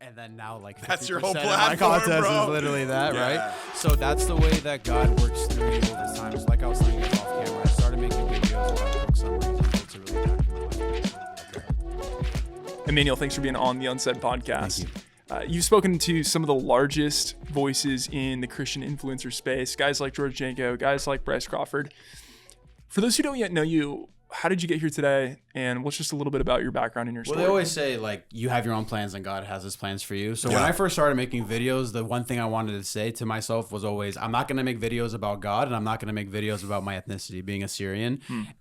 And then now, like, that's your whole 50% platform, of my content bro. is literally that, Yeah. right? So that's the way that God works through you over time. So like I was telling you off camera, I started making videos about book summaries and books that really impacted my life. Emmanuel, thanks for being on the Unsaid Podcast. Thank you. You've spoken to some of the largest voices in the Christian influencer space, guys like George Janko, guys like Bryce Crawford. For those who don't yet know you, how did you get here today? And what's just a little bit about your background and your story? Well, they always say, like, you have your own plans and God has his plans for you. So when I first started making videos, the one thing I wanted to say to myself was always, I'm not going to make videos about God and I'm not going to make videos about my ethnicity, being Assyrian.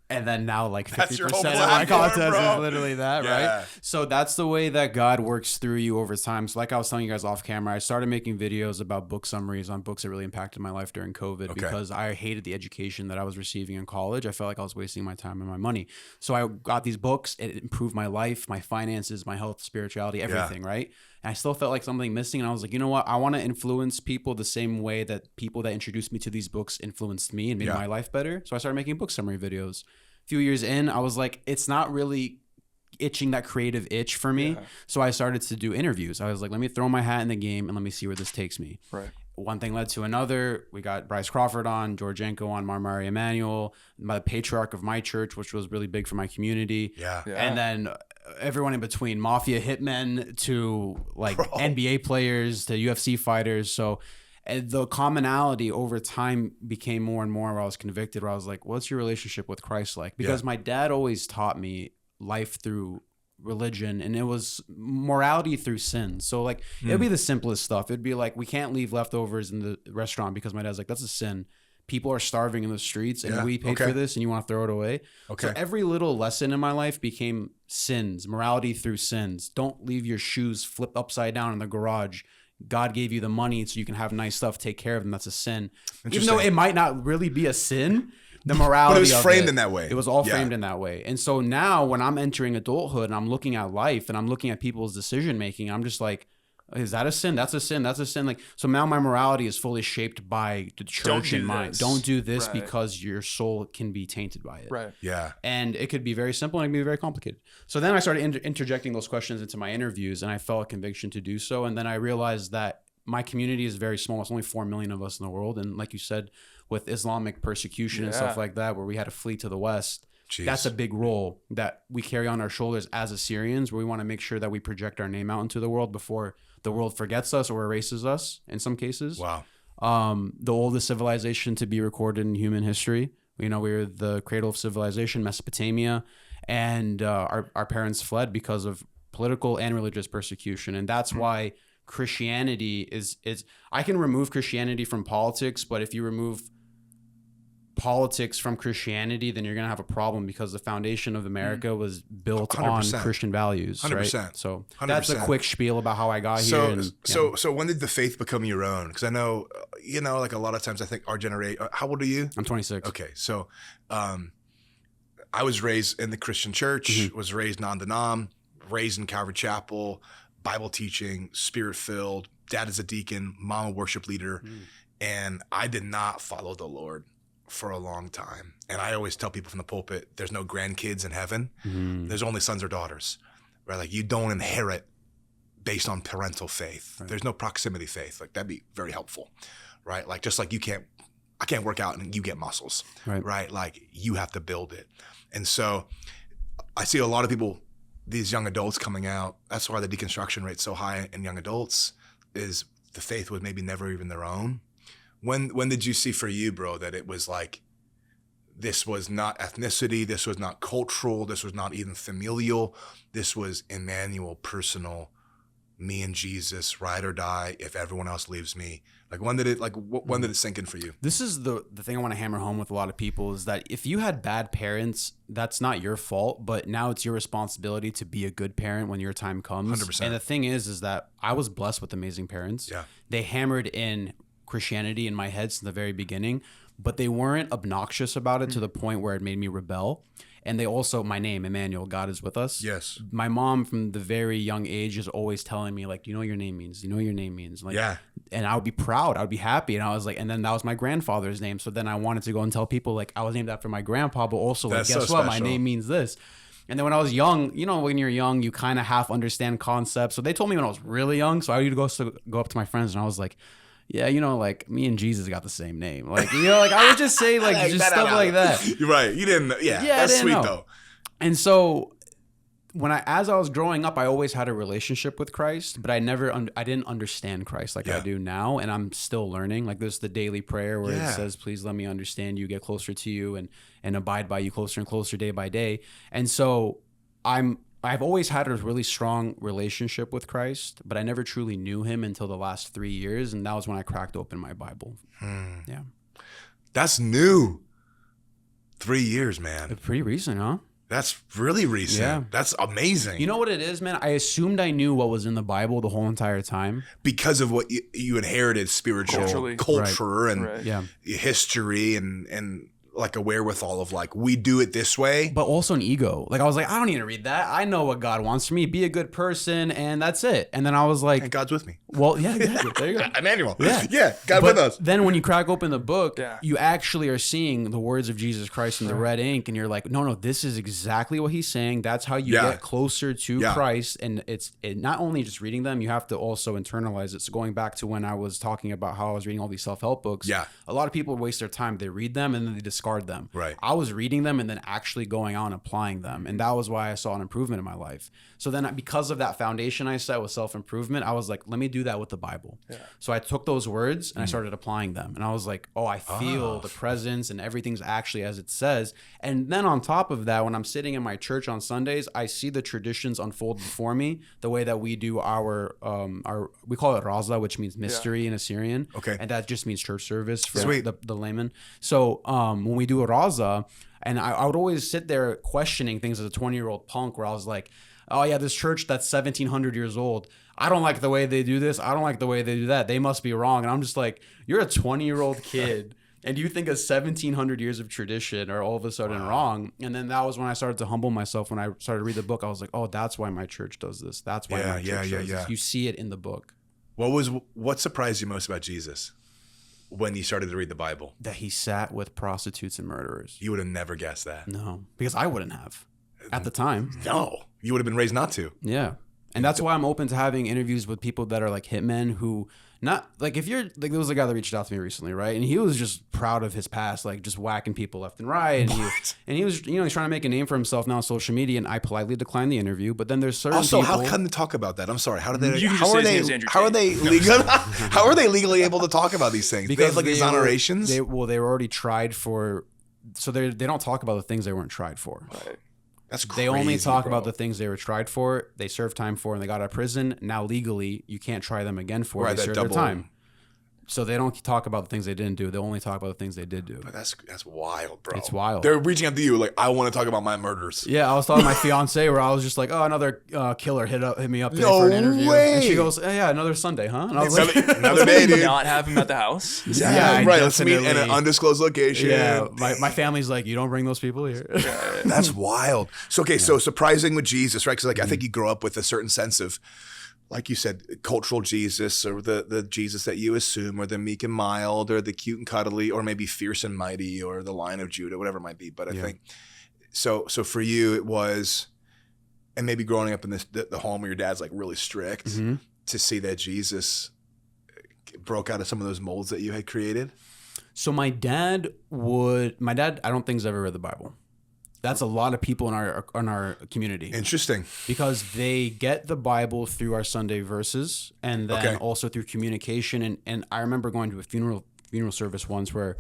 And then now, like, 50% of my content is literally that, right? So that's the way that God works through you over time. So like I was telling you guys off camera, I started making videos about book summaries on books that really impacted my life during COVID because I hated the education that I was receiving in college. I felt like I was wasting my time and my money. So I got these books. It improved my life, my finances, my health, spirituality, everything, right? And I still felt like something missing. And I was like, you know what? I want to influence people the same way that people that introduced me to these books influenced me and made my life better. So I started making book summary videos. A few years in, I was like, it's not really itching that creative itch for me. So I started to do interviews. I was like, let me throw my hat in the game and let me see where this takes me. Right. One thing led to another. We got Bryce Crawford on, George Janko on, Emmanuel, the patriarch of my church, which was really big for my community. And then everyone in between, mafia hitmen to like NBA players to UFC fighters. So the commonality over time became more and more where I was convicted, where I was like, what's your relationship with Christ like? Because my dad always taught me life through religion, and it was morality through sin. So like it'd be the simplest stuff. It'd be like, we can't leave leftovers in the restaurant because my dad's like, that's a sin. People are starving in the streets and we paid for this and you want to throw it away. So every little lesson in my life became sins, morality through sins. Don't leave your shoes flipped upside down in the garage. God gave you the money so you can have nice stuff, take care of them. That's a sin. Even though it might not really be a sin, the morality but it was of framed in that way. It was all framed in that way. And so now when I'm entering adulthood and I'm looking at life and I'm looking at people's decision making, I'm just like, is that a sin? That's a sin. That's a sin. Like, so now my morality is fully shaped by the church in mind. Don't do this because your soul can be tainted by it. Right. Yeah. And it could be very simple and it can be very complicated. So then I started interjecting those questions into my interviews, and I felt a conviction to do so. And then I realized that my community is very small. It's only 4 million of us in the world. And like you said, with Islamic persecution and stuff like that, where we had to flee to the West, that's a big role that we carry on our shoulders as Assyrians, where we want to make sure that we project our name out into the world before the world forgets us or erases us in some cases. Wow. The oldest civilization to be recorded in human history. You know, we were the cradle of civilization, Mesopotamia, and our parents fled because of political and religious persecution. And that's why Christianity is I can remove Christianity from politics, but if you remove politics from Christianity, then you're going to have a problem, because the foundation of America was built 100%. on Christian values, 100%. right? So 100%. that's a quick spiel about how I got So, here. So when did the faith become your own? Because I know, like a lot of times I think our generation, how old are you? I'm 26. Okay. So I was raised in the Christian church, was raised non-denom, raised in Calvary Chapel, Bible teaching, spirit-filled. Dad is a deacon, mom a worship leader. And I did not follow the Lord for a long time. And I always tell people from the pulpit, there's no grandkids in heaven. There's only sons or daughters, right? Like, you don't inherit based on parental faith. There's no proximity faith. Like, that'd be very helpful, right? Like, just like I can't work out and you get muscles, right? Like, you have to build it. And so I see a lot of people, these young adults coming out. That's why the deconstruction rate's so high in young adults, is the faith was maybe never even their own. When did you see for you, bro, that it was like, this was not ethnicity, this was not cultural, this was not even familial, this was Emmanuel, personal, me and Jesus, ride or die if everyone else leaves me? Like, when did it sink in for you? This is the thing I want to hammer home with a lot of people, is that if you had bad parents, that's not your fault, but now it's your responsibility to be a good parent when your time comes. 100%. And the thing is that I was blessed with amazing parents. Yeah. They hammered in Christianity in my head since the very beginning, but they weren't obnoxious about it to the point where it made me rebel. And they also, my name, Emmanuel, God is with us. Yes. My mom from the very young age is always telling me, like, you know what your name means? You know what your name means? Like, and I would be proud. I would be happy. And I was like, and then that was my grandfather's name. So then I wanted to go and tell people, like, I was named after my grandpa, but also, like, guess what? My name means this. And then when I was young, you know, when you're young, you kind of half understand concepts. So they told me when I was really young. So I would go up to my friends and I was like, yeah, you know, like me and Jesus got the same name. Like, you know, like I would just say like just stuff like that. You're right. You didn't. Yeah, that's sweet though. And so as I was growing up, I always had a relationship with Christ, but I didn't understand Christ like I do now. And I'm still learning. Like there's the daily prayer where it says, please let me understand you, get closer to you and abide by you closer and closer day by day. And so I've always had a really strong relationship with Christ, but I never truly knew him until the last 3 years. And that was when I cracked open my Bible. Yeah. That's new. 3 years, man. It's pretty recent, huh? That's really recent. Yeah. That's amazing. You know what it is, man? I assumed I knew what was in the Bible the whole entire time. Because of what you inherited, spiritual culture and history and like a wherewithal of like, we do it this way. But also an ego. Like I was like, I don't need to read that. I know what God wants from me. Be a good person and that's it. And then I was like. And God's with me. Well, yeah, exactly. There you go. Emmanuel. Yeah, God with us. Then when you crack open the book, you actually are seeing the words of Jesus Christ in the red ink. And you're like, no, this is exactly what he's saying. That's how you get closer to Christ. And it's not only just reading them, you have to also internalize it. So going back to when I was talking about how I was reading all these self-help books, a lot of people waste their time. They read them and then they discard them. Right. I was reading them and then actually going out and applying them. And that was why I saw an improvement in my life. So then because of that foundation I set with self-improvement, I was like, let me do that with the Bible. Yeah. So I took those words and I started applying them. And I was like, I feel the presence and everything's actually as it says. And then on top of that, when I'm sitting in my church on Sundays, I see the traditions unfold before me, the way that we do our we call it Raza, which means mystery in Assyrian. Okay. And that just means church service for the layman. So when we do a Raza, and I would always sit there questioning things as a 20-year-old punk where I was like, oh yeah, this church that's 1,700 years old, I don't like the way they do this. I don't like the way they do that. They must be wrong. And I'm just like, you're a 20-year-old kid and you think 1,700 years of tradition are all of a sudden wrong. And then that was when I started to humble myself. When I started to read the book, I was like, oh, that's why my church does this. That's why my church does this. You see it in the book. What surprised you most about Jesus when you started to read the Bible? That he sat with prostitutes and murderers. You would have never guessed that. No, because I wouldn't have at the time. No, you would have been raised not to. Yeah. And that's why I'm open to having interviews with people that are like hitmen who not like if you're like there was a guy that reached out to me recently, right? And he was just proud of his past, like just whacking people left and right. And he was he's trying to make a name for himself now on social media, and I politely declined the interview. But then there's certain people. How can they talk about that? I'm sorry. How are they legally able to talk about these things? Because they have like exonerations. They were already tried for, so they don't talk about the things they weren't tried for. Right. That's crazy. They only talk about the things they were tried for, they served time for, and they got out of prison. Now legally, you can't try them again for it. They served their time. So they don't talk about the things they didn't do. They only talk about the things they did do. But that's wild, bro. It's wild. They're reaching out to you like, I want to talk about my murders. Yeah, I was talking to my fiance where I was just like, oh, another killer hit me up today for an interview. Way. And she goes, yeah, another Sunday, huh? And I was like, another day, dude. Not have him at the house. Yeah, right. Let's meet in an undisclosed location. Yeah, my family's like, you don't bring those people here. That's wild. So so surprising with Jesus, right? Because like I think you grow up with a certain sense of, like you said, cultural Jesus, or the Jesus that you assume, or the meek and mild, or the cute and cuddly, or maybe fierce and mighty, or the Lion of Judah, whatever it might be. But I think so for you it was, and maybe growing up in the home where your dad's like really strict, to see that Jesus broke out of some of those molds that you had created. So my dad, I don't think has ever read the Bible. That's a lot of people in our community. Interesting. Because they get the Bible through our Sunday verses, and then also through communication. And I remember going to a funeral service once where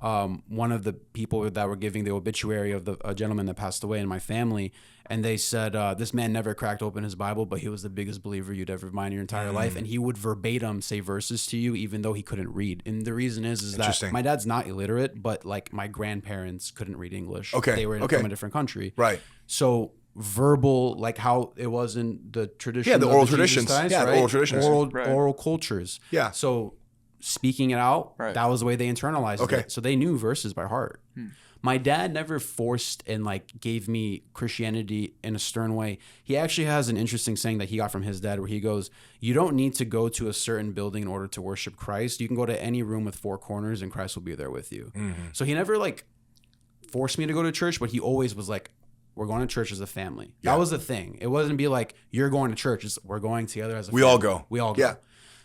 one of the people that were giving the obituary of a gentleman that passed away in my family, and they said, this man never cracked open his Bible, but he was the biggest believer you'd ever find in your entire life. And he would verbatim say verses to you, even though he couldn't read. And the reason is that my dad's not illiterate, but like my grandparents couldn't read English. They were from a different country. Right. So verbal, like how it was in the tradition. Yeah, the oral traditions. The oral traditions. Oral cultures. Yeah. So speaking it out, that was the way they internalized it. So they knew verses by heart. My dad never forced and like gave me Christianity in a stern way. He actually has an interesting saying that he got from his dad where he goes, you don't need to go to a certain building in order to worship Christ. You can go to any room with 4 corners and Christ will be there with you. So he never like forced me to go to church, but he always was like, We're going to church as a family. Yeah. That was the thing. It wasn't be like, you're going to church. It's, we're going together as a We family. all go. We all go. Yeah.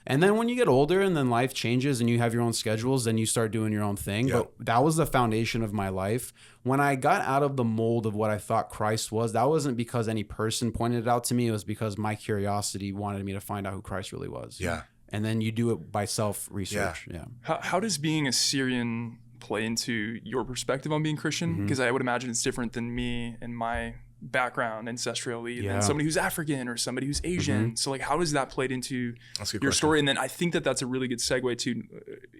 And then when you get older and then life changes and you have your own schedules, then you start doing your own thing. Yeah. But that was the foundation of my life. When I got out of the mold of what I thought Christ was, that wasn't because any person pointed it out to me. It was because my curiosity wanted me to find out who Christ really was. Yeah. And then you do it by self-research. Yeah. How does being a Syrian play into your perspective on being Christian? Because I would imagine it's different than me and my background ancestrally than somebody who's African or somebody who's Asian. So like, how does that play into your story? And then I think that that's a really good segue to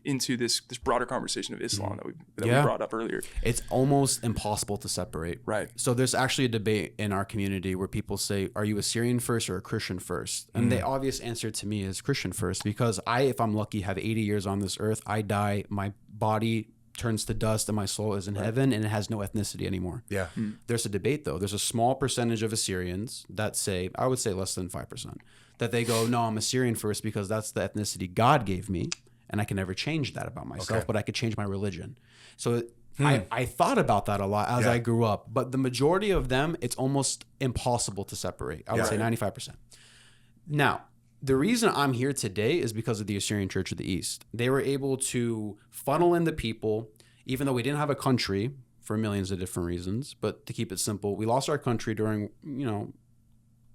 into this broader conversation of Islam that we brought up earlier. It's almost impossible to separate. Right. So there's actually a debate in our community where people say, are you a Syrian first or a Christian first? And the obvious answer to me is Christian first, because if I'm lucky, have 80 years on this earth, I die, my body turns to dust and my soul is in heaven, and it has no ethnicity anymore. Yeah. There's a debate though. There's a small percentage of Assyrians that say, I would say less than 5%, that they go, no, I'm Assyrian first because that's the ethnicity God gave me, and I can never change that about myself, but I could change my religion. So I thought about that a lot as I grew up, but the majority of them, it's almost impossible to separate. I would say 95%. Now, the reason I'm here today is because of the Assyrian Church of the East. They were able to funnel in the people, even though we didn't have a country for millions of different reasons. But to keep it simple, we lost our country during,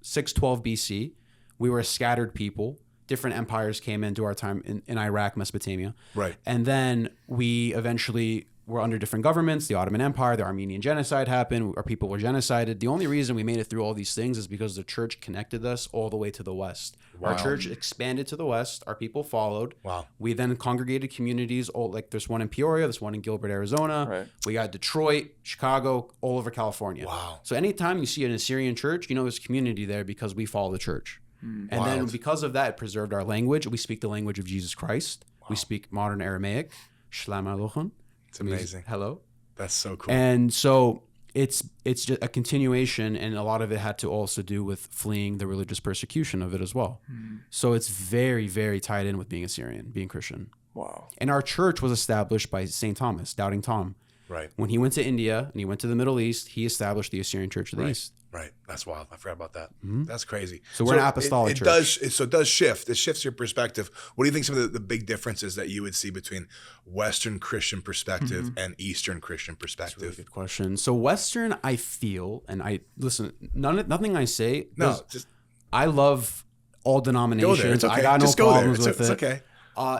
612 BC. We were a scattered people. Different empires came into our time in Iraq, Mesopotamia. Right. And then we eventually were under different governments. The Ottoman Empire, the Armenian genocide happened. Our people were genocided. The only reason we made it through all these things is because the church connected us all the way to the West. Wow. Our church expanded to the West. Our people followed. Wow. We then congregated communities. Like there's one in Peoria, there's one in Gilbert, Arizona. Right. We got Detroit, Chicago, all over California. Wow. So anytime you see an Assyrian church, there's community there because we follow the church. And then because of that, it preserved our language. We speak the language of Jesus Christ. Wow. We speak modern Aramaic. Shalom aleichem. It's amazing. Hello. That's so cool. And so it's just a continuation, and a lot of it had to also do with fleeing the religious persecution of it as well. So it's very, very tied in with being Assyrian, being Christian. Wow. And our church was established by St. Thomas, Doubting Tom. Right. When he went to India and he went to the Middle East, he established the Assyrian Church of the East. Right. That's wild. I forgot about that. That's crazy. So we're an apostolic church. It does shift. It shifts your perspective. What do you think some of the big differences that you would see between Western Christian perspective and Eastern Christian perspective? That's a really good question. So Western, I feel, and I listen, nothing I say. I love all denominations. Go there. It's okay. I got no problems with it. It's okay.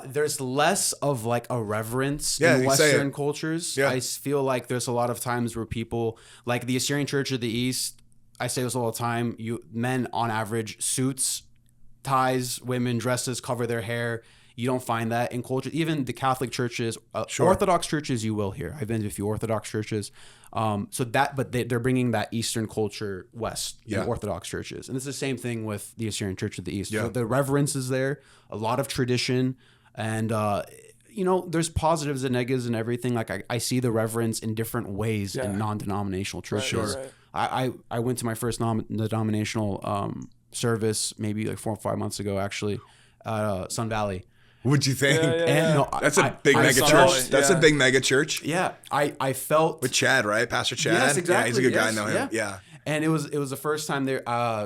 There's less of like a reverence in Western cultures. Yeah. I feel like there's a lot of times where people, like the Assyrian Church of the East, I say this all the time, men on average, suits, ties, women, dresses, cover their hair. You don't find that in culture. Even the Catholic churches, Orthodox churches, you will hear. I've been to a few Orthodox churches. But they're bringing that Eastern culture west in Orthodox churches. And it's the same thing with the Assyrian Church of the East. So the reverence is there, a lot of tradition, and there's positives and negatives and everything. Like I see the reverence in different ways in non-denominational churches. Right. I went to my first non-denominational service maybe like 4 or 5 months ago, actually, Sun Valley. What'd you think? That's a big mega church. That's a big mega church. Yeah, I felt with Chad, right? Pastor Chad. Yes, exactly. Yeah, he's a good guy. I know him. Yeah. And it was the first time they're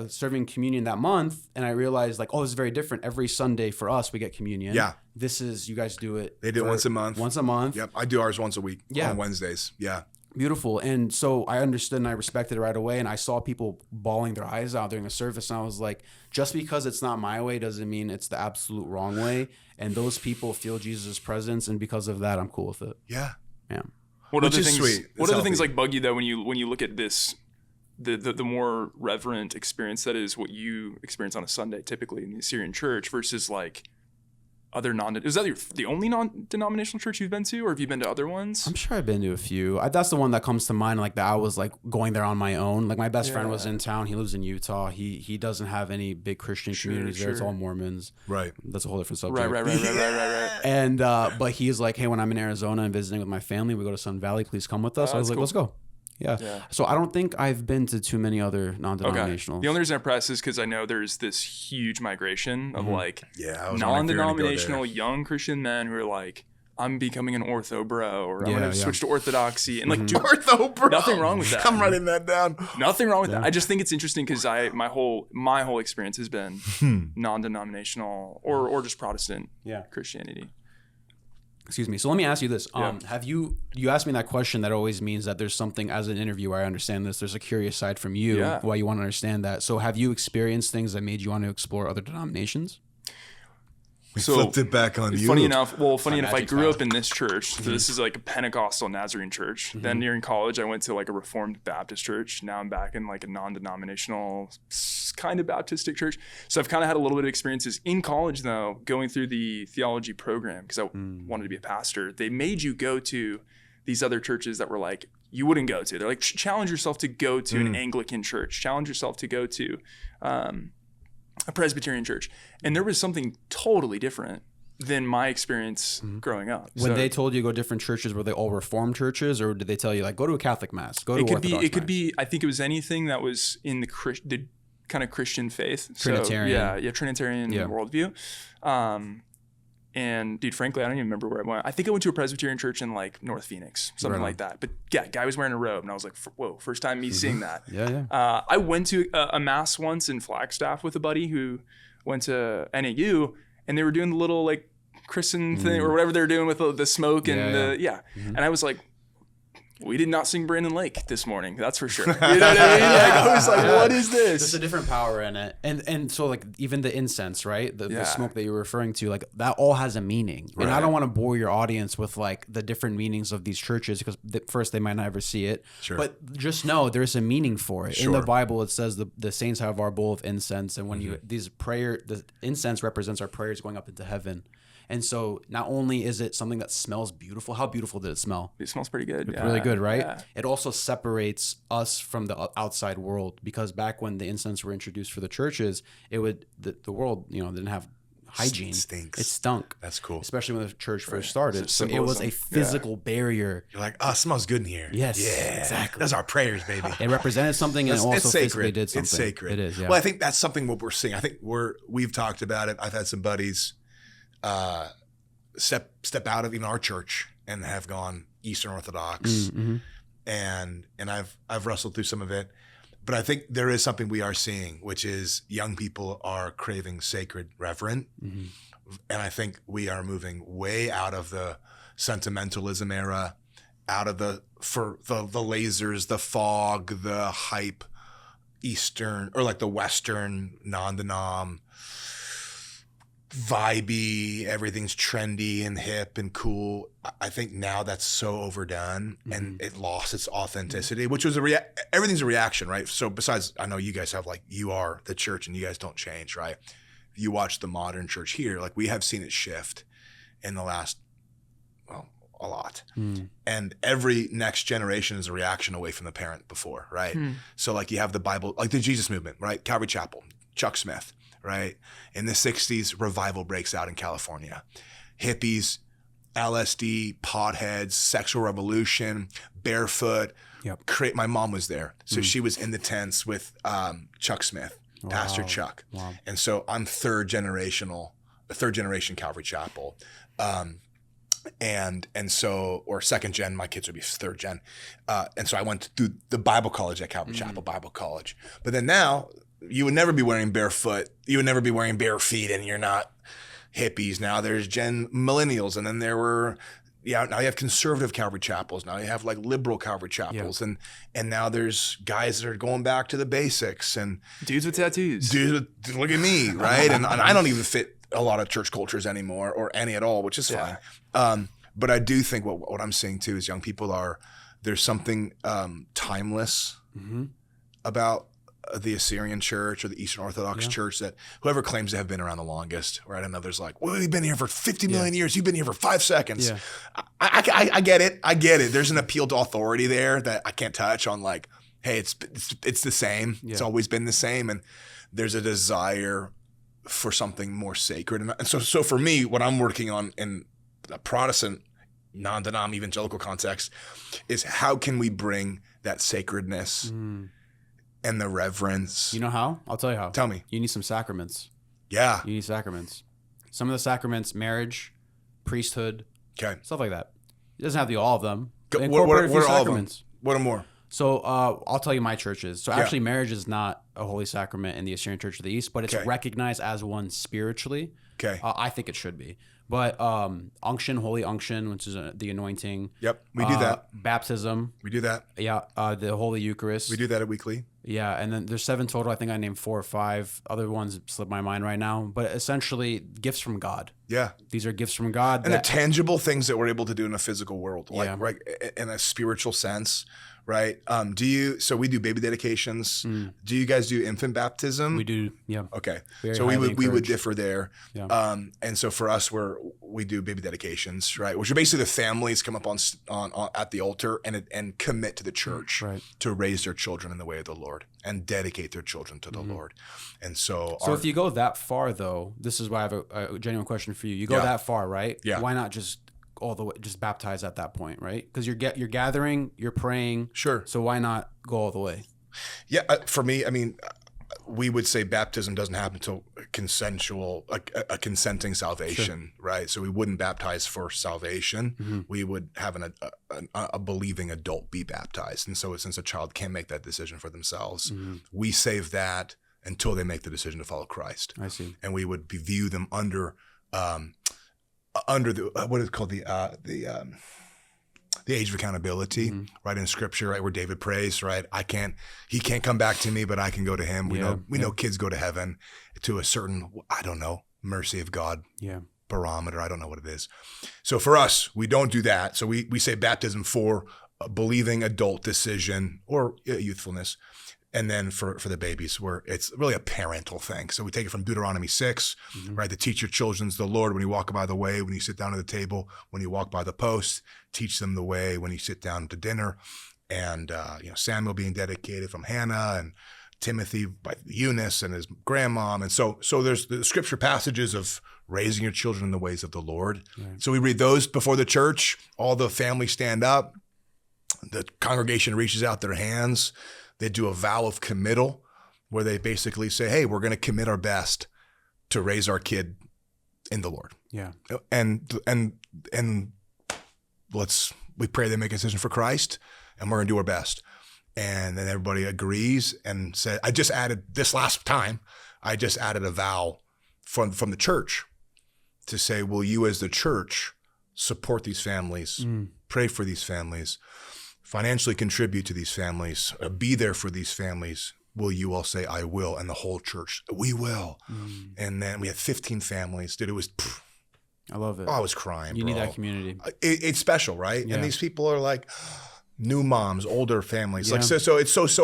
serving communion that month, and I realized like, oh, this is very different. Every Sunday for us, we get communion. Yeah. This is, you guys do it. They do it once a month. Once a month. Yep. I do ours once a week on Wednesdays. Yeah. Beautiful. And so I understood and I respected it right away. And I saw people bawling their eyes out during the service. And I was like, just because it's not my way doesn't mean it's the absolute wrong way. And those people feel Jesus' presence. And because of that, I'm cool with it. Yeah. Yeah. What Which is sweet. What other things like bug you though when you look at this, the more reverent experience that is what you experience on a Sunday typically in the Assyrian Church versus like other is that the only non-denominational church you've been to, or have you been to other ones? I'm sure I've been to a few. That's the one that comes to mind. Like that, I was like going there on my own. Like my best friend was in town. He lives in Utah. He doesn't have any big Christian communities there. It's all Mormons. Right. That's a whole different subject. Right. And but he's like, hey, when I'm in Arizona and visiting with my family, we go to Sun Valley. Please come with us. I was like, let's go. Yeah. So I don't think I've been to too many other non-denominational. The only reason I press is because I know there's this huge migration of like I was non-denominational young Christian men who are like, I'm becoming an ortho bro, or I'm going to switch to orthodoxy. And like, dude, Ortho bro. nothing wrong with that. I'm writing that down. Nothing wrong with that. I just think it's interesting because my whole experience has been non-denominational or just Protestant Christianity. Excuse me. So let me ask you this. Have you asked me that question that always means that there's something, as an interviewer, I understand this, there's a curious side from you why you want to understand that. So have you experienced things that made you want to explore other denominations? We flipped it back on you. Funny enough, I grew up in this church. So this is like a Pentecostal Nazarene church. Then during college, I went to like a Reformed Baptist church. Now I'm back in like a non-denominational kind of Baptistic church. So I've kind of had a little bit of experiences in college though, going through the theology program because I wanted to be a pastor. They made you go to these other churches that were like, you wouldn't go to. They're like, challenge yourself to go to an Anglican church. Challenge yourself to go to a Presbyterian church. And there was something totally different than my experience growing up. When they told you to go to different churches, were they all Reformed churches, or did they tell you like go to a Catholic mass, go to Orthodox mass? It could be. I think it was anything that was in the kind of Christian faith, Trinitarian. So, Trinitarian worldview. And dude, frankly, I don't even remember where I went. I think I went to a Presbyterian church in like North Phoenix, something like that. But yeah, guy was wearing a robe, and I was like, "Whoa!" First time me seeing that. I went to a mass once in Flagstaff with a buddy who went to NAU, and they were doing the little like Christian thing or whatever they were doing with the smoke and and I was like, we did not sing Brandon Lake this morning, that's for sure. You know what I mean? Like, I was like, what is this? There's a different power in it. And so like even the incense, right? The smoke that you're referring to, like that all has a meaning. Right. And I don't want to bore your audience with like the different meanings of these churches because first they might not ever see it. Sure. But just know there's a meaning for it. Sure. In the Bible it says the saints have our bowl of incense, and when the incense represents our prayers going up into heaven. And so not only is it something that smells beautiful, how beautiful did it smell? It smells pretty good. It's really good, right? Yeah. It also separates us from the outside world, because back when the incense were introduced for the churches, the world, didn't have hygiene. Stinks. It stunk. That's cool. Especially when the church first started. So it was a physical barrier. You're like, it smells good in here. Yes. Yeah. Exactly. That's our prayers, baby. It represented something and also physically did something. It's sacred. It is, yeah. Well, I think that's something what we're seeing. I think we've talked about it. I've had some buddies step out of even our church and have gone Eastern Orthodox, and I've wrestled through some of it, but I think there is something we are seeing, which is young people are craving sacred reverent, and I think we are moving way out of the sentimentalism era, out of the lasers, the fog, the hype, Eastern or like the Western non-denom. Vibey, everything's trendy and hip and cool. I think now that's so overdone and it lost its authenticity, which was everything's a reaction, right? So besides, I know you guys have you are the church and you guys don't change, right? If you watch the modern church here, we have seen it shift in the last, a lot. And every next generation is a reaction away from the parent before, right? So you have the Bible, like the Jesus movement, right? Calvary Chapel, Chuck Smith. Right? In the 60s, revival breaks out in California. Hippies, LSD, potheads, sexual revolution, barefoot. Yep. My mom was there. So she was in the tents with Chuck Smith, Pastor Chuck. Wow. And so I'm third generation Calvary Chapel. And so, or second gen, my kids would be third gen. And so I went through the Bible college at Calvary Chapel Bible College. But then now, you would never be wearing barefoot. You would never be wearing bare feet, and you're not hippies. Now there's Gen Millennials, and then there were, now you have conservative Calvary Chapels. Now you have liberal Calvary Chapels, and now there's guys that are going back to the basics, and dudes with tattoos. Look at me, right? and I don't even fit a lot of church cultures anymore, or any at all, which is fine. But I do think what I'm seeing too is young people there's something timeless about the Assyrian Church or the Eastern Orthodox Church, that whoever claims to have been around the longest, right? I know there's we've been here for 50 million years. You've been here for 5 seconds. Yeah. I get it. There's an appeal to authority there that I can't touch on hey, it's the same. Yeah. It's always been the same. And there's a desire for something more sacred. And so for me, what I'm working on in a Protestant, non-denom evangelical context is how can we bring that sacredness and the reverence. You know how? I'll tell you how. Tell me. You need some sacraments. Yeah. You need sacraments. Some of the sacraments: marriage, priesthood, Okay. Stuff like that. It doesn't have to be all of them. What Incorporate a few are all of them? sacraments. What are more? So I'll tell you my churches. So actually, marriage is not a holy sacrament in the Assyrian Church of the East, but it's recognized as one spiritually. Okay. I think it should be. But unction, holy unction, which is the anointing. Yep, we do that. Baptism. We do that. Yeah. The Holy Eucharist. We do that at weekly. Yeah, and then there's 7 total. I think I named 4 or 5. Other ones slip my mind right now. But essentially, gifts from God. Yeah. These are gifts from God. And the tangible things that we're able to do in a physical world, like Yeah. right in a spiritual sense, right? So we do baby dedications. Do you guys do infant baptism? We do, yeah. Okay. Very So we would encouraged. differ there. Yeah. And so for us, we do baby dedications, right? Which are basically the families come up on at the altar and commit to the church Right. to raise their children in the way of the Lord and dedicate their children to the Lord. And so If you go that far, though, this is why I have a genuine question for you. You go that far, right? Yeah. Why not just all the way, just baptize at that point, right? Because you're gathering, you're praying. Sure. So why not go all the way? Yeah, for me, I mean, we would say baptism doesn't happen until consensual, a consenting salvation, right? So we wouldn't baptize for salvation. We would have a believing adult be baptized. And so since a child can't make that decision for themselves, we save that until they make the decision to follow Christ. I see. And we would view them under the what is called the age of accountability, right, in Scripture, right, where David prays, right, he can't come back to me, but I can go to him. We know kids go to heaven to a certain, I don't know, mercy of God barometer. I don't know what it is. So for us, we don't do that. So we say baptism for a believing adult decision or youthfulness. And then for the babies, where it's really a parental thing. So we take it from Deuteronomy 6, right? To teach your children the Lord when you walk by the way, when you sit down at the table, when you walk by the post, teach them the way when you sit down to dinner. And, Samuel being dedicated from Hannah, and Timothy by Eunice and his grandmom. And so there's the scripture passages of raising your children in the ways of the Lord. Right. So we read those before the church, all the family stand up, the congregation reaches out their hands. They do a vow of committal where they basically say, hey, we're going to commit our best to raise our kid in the Lord. Yeah. And we pray they make a decision for Christ, and we're going to do our best. And then everybody agrees and said, I just added a vow from the church to say, will you as the church support these families, pray for these families, financially contribute to these families, be there for these families? Will you all say, I will? And the whole church, we will. And then we had 15 families. Dude, it was, I love it. Oh, I was crying, You bro. need that community. It's special, right? Yeah. And these people are like new moms, older families. Yeah. Like, so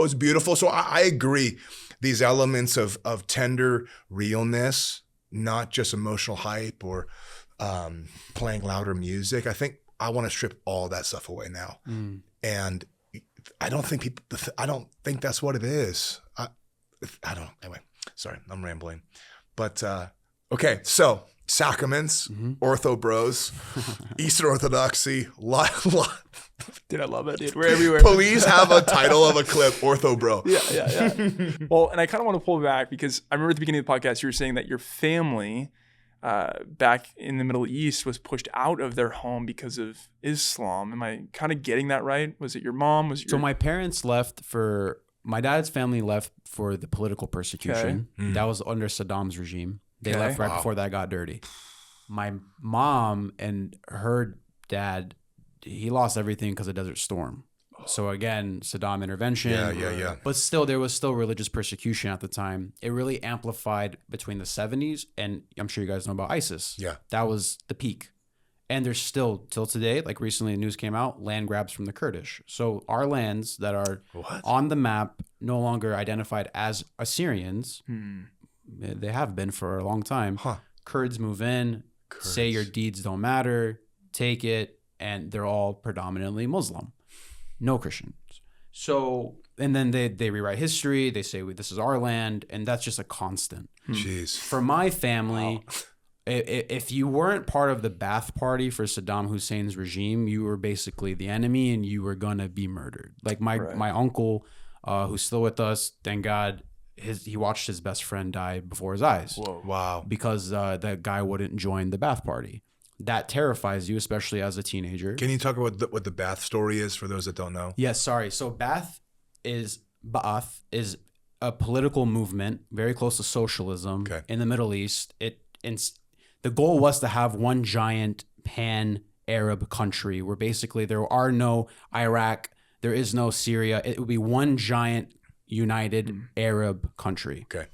it's beautiful. So I agree. These elements of tender realness, not just emotional hype or playing louder music. I think I want to strip all that stuff away now. And I don't think that's what it is. I don't. Anyway, sorry, I'm rambling. But okay, so sacraments, Ortho Bros, Eastern Orthodoxy. Dude, I love it, dude. We're everywhere. Please have a title of a clip, Ortho Bro. Yeah. Well, and I kind of want to pull back because I remember at the beginning of the podcast you were saying that your family back in the Middle East was pushed out of their home because of Islam. Am I kind of getting that right? Was it your mom? So my parents left my dad's family left for the political persecution. Okay. That was under Saddam's regime. They left right before that got dirty. My mom and her dad, he lost everything because of Desert Storm. So again, Saddam intervention. Yeah. But still, there was still religious persecution at the time. It really amplified between the 70s, and I'm sure you guys know about ISIS. Yeah. That was the peak. And there's still, till today, like recently the news came out, land grabs from the Kurdish. So our lands that are on the map, no longer identified as Assyrians, they have been for a long time. Kurds move in, say your deeds don't matter, take it, and they're all predominantly Muslim. No Christians. So, and then they rewrite history. They say, this is our land. And that's just a constant. Jeez. For my family, if you weren't part of the Ba'ath Party for Saddam Hussein's regime, you were basically the enemy and you were going to be murdered. Like my uncle, who's still with us, thank God, he watched his best friend die before his eyes. Whoa. Wow. Because that guy wouldn't join the Ba'ath Party. that terrifies you, especially as a teenager. Can you talk about what the Ba'ath story is for those that don't know? Yes, sorry. So Ba'ath is a political movement very close to socialism in the Middle East. The goal was to have one giant pan-Arab country where basically there are no Iraq, there is no Syria. It would be one giant united Arab country. Okay.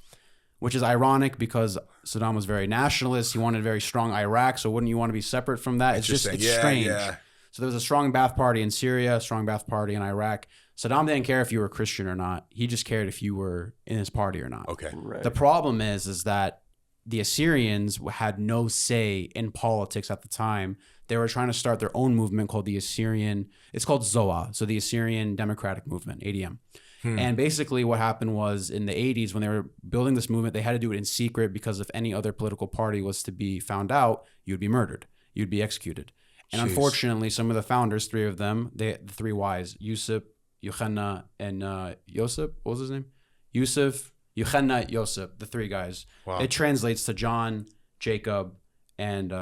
Which is ironic because Saddam was very nationalist. He wanted a very strong Iraq. So wouldn't you want to be separate from that? It's strange. Yeah. So there was a strong Ba'ath party in Syria, a strong Ba'ath party in Iraq. Saddam didn't care if you were Christian or not. He just cared if you were in his party or not. Okay. Right. The problem is that the Assyrians had no say in politics at the time. They were trying to start their own movement called the Assyrian. It's called ZOA, so the Assyrian Democratic Movement, ADM. And basically what happened was in the 80s when they were building this movement, they had to do it in secret because if any other political party was to be found out, you'd be murdered. You'd be executed. And unfortunately, some of the founders, three of them, the three Ys, Yusuf, Yochanan, and Yosef, what was his name? Yusuf, Yochanan, Yosef, the three guys. Wow. It translates to John, Jacob, and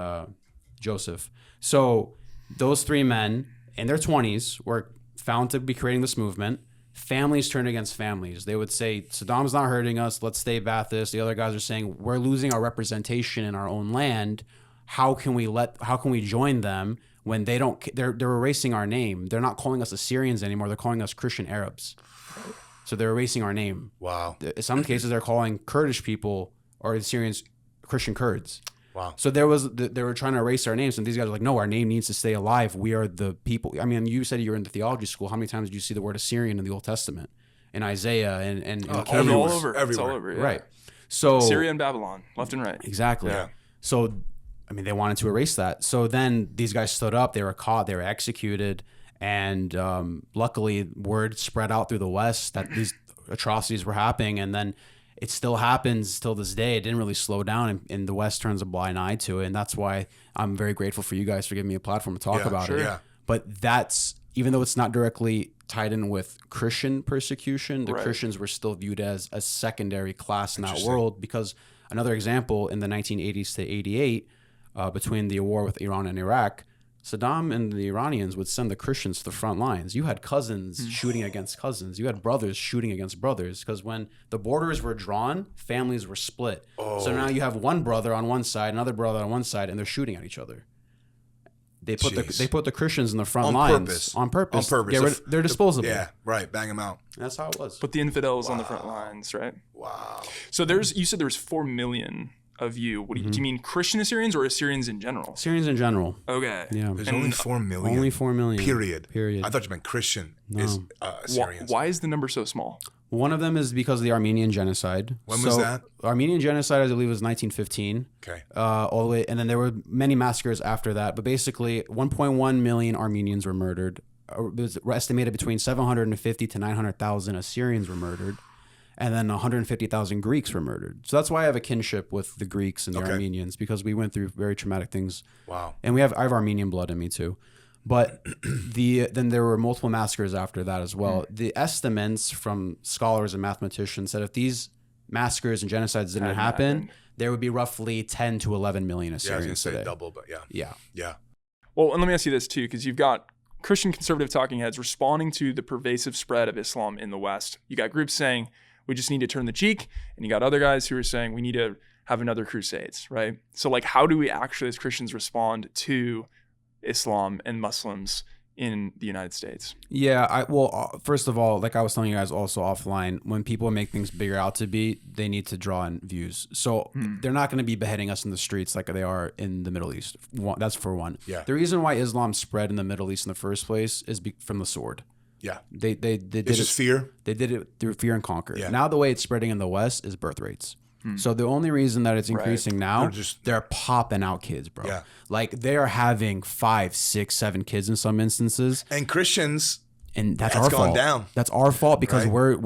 Joseph. So those three men in their 20s were found to be creating this movement. Families turned against families. They would say, Saddam's not hurting us. Let's stay Ba'athist. The other guys are saying, we're losing our representation in our own land. How can we join them when they're erasing our name? They're not calling us Assyrians anymore. They're calling us Christian Arabs. So they're erasing our name. Wow. In some cases, they're calling Kurdish people or Assyrians Christian Kurds. Wow. So they were trying to erase our names, and these guys are like, no, our name needs to stay alive. We are the people. I mean, you said you were in the theology school. How many times did you see the word Assyrian in the Old Testament, in Isaiah, and all over? It's all over. Yeah. Right. So Syria and Babylon, left and right. Exactly. Yeah. So, I mean, they wanted to erase that. So then these guys stood up. They were caught. They were executed, and luckily, word spread out through the West that these atrocities were happening, and then. It still happens till this day. It didn't really slow down, and the West turns a blind eye to it. And that's why I'm very grateful for you guys for giving me a platform to talk about it. Yeah. But that's, even though it's not directly tied in with Christian persecution, the Christians were still viewed as a secondary class in that world. Because another example, in the 1980s to 88, between the war with Iran and Iraq, Saddam and the Iranians would send the Christians to the front lines. You had cousins shooting against cousins. You had brothers shooting against brothers because when the borders were drawn, families were split. Oh. So now you have one brother on one side, another brother on one side, and they're shooting at each other. They put the Christians in the front lines on purpose. They're disposable. Yeah, right. Bang them out. And that's how it was. Put the infidels on the front lines, right? Wow. So you said there's 4 million of you. What do you mean Christian Assyrians or Assyrians in general? Assyrians in general. Okay. Yeah. There's only 4 million. Only 4 million. Period. Period. I thought you meant Christian Assyrians. Why is the number so small? One of them is because of the Armenian genocide. When was that? Armenian genocide, I believe, was 1915. Okay. All the way, and then there were many massacres after that. But basically, 1.1 million Armenians were murdered. It was estimated between 750 to 900,000 Assyrians were murdered. And then 150,000 Greeks were murdered. So that's why I have a kinship with the Greeks and the Armenians, because we went through very traumatic things. Wow. And I have Armenian blood in me too. But then there were multiple massacres after that as well. The estimates from scholars and mathematicians said if these massacres and genocides didn't happen, there would be roughly 10 to 11 million Assyrians I was going to say today. double, but yeah. Yeah. Yeah. Well, and let me ask you this too, because you've got Christian conservative talking heads responding to the pervasive spread of Islam in the West. You got groups saying, we just need to turn the cheek. And you got other guys who are saying we need to have another Crusades, right? So like, how do we actually as Christians respond to Islam and Muslims in the United States? Yeah, first of all, like I was telling you guys also offline, when people make things bigger out to be, they need to draw in views. So they're not going to be beheading us in the streets like they are in the Middle East. That's for one. Yeah. The reason why Islam spread in the Middle East in the first place is from the sword. Yeah. They did it's just fear. They did it through fear and conquer. Yeah. Now the way it's spreading in the West is birth rates. So the only reason that it's increasing now, they're popping out kids, bro. Yeah. Like they are having 5, 6, 7 kids in some instances. And Christians, and that's our fault. Down. That's our fault because we're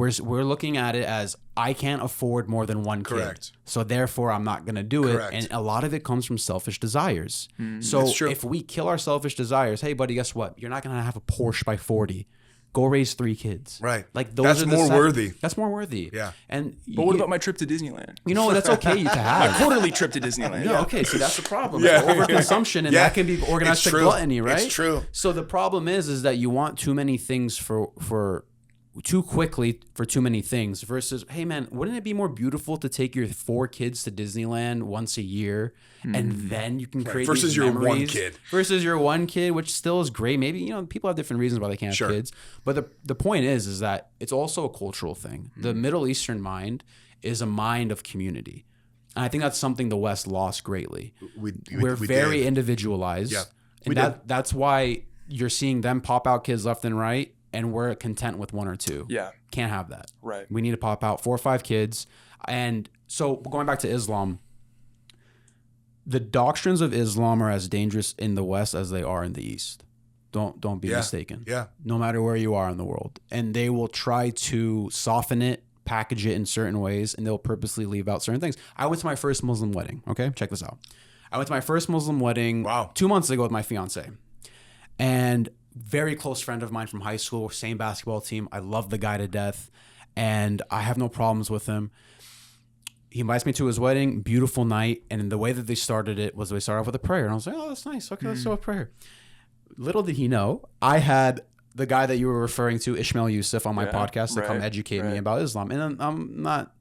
looking at it as I can't afford more than one kid. Correct. So therefore I'm not going to do Correct. it. And a lot of it comes from selfish desires. So if we kill our selfish desires, hey buddy, guess what? You're not going to have a Porsche by 40. Go raise 3 kids. Right. Like those That's are more worthy. That's more worthy. Yeah. And But what about my trip to Disneyland? that's okay to have. Quarterly trip to Disneyland. No, okay, so that's the problem. Yeah. It's overconsumption, and that can be organized It's to true. gluttony, right? It's true. So the problem is that you want too many things for too quickly for too many things versus, hey man, wouldn't it be more beautiful to take your 4 kids to Disneyland once a year and then you can create Versus these your memories one kid. versus your one kid, which still is great. Maybe, people have different reasons why they can't Sure. have kids. But the point is that it's also a cultural thing. The Middle Eastern mind is a mind of community. And I think that's something the West lost greatly. We're very did. individualized. Yeah, And that's why you're seeing them pop out kids left and right, and we're content with 1 or 2. Yeah. Can't have that. Right. We need to pop out 4 or 5 kids. And so going back to Islam, the doctrines of Islam are as dangerous in the West as they are in the East. Don't be mistaken. Yeah. No matter where you are in the world. And they will try to soften it, package it in certain ways, and they'll purposely leave out certain things. I went to my first Muslim wedding. Okay, check this out. I went to my first Muslim wedding 2 months ago with my fiance. And very close friend of mine from high school, same basketball team. I love the guy to death, and I have no problems with him. He invites me to his wedding, beautiful night, and the way that they started it was they started off with a prayer, and I was like, oh, that's nice. Okay, let's start with prayer. Little did he know, I had the guy that you were referring to, Ishmael Yusuf, on my podcast to come educate me about Islam. And I'm not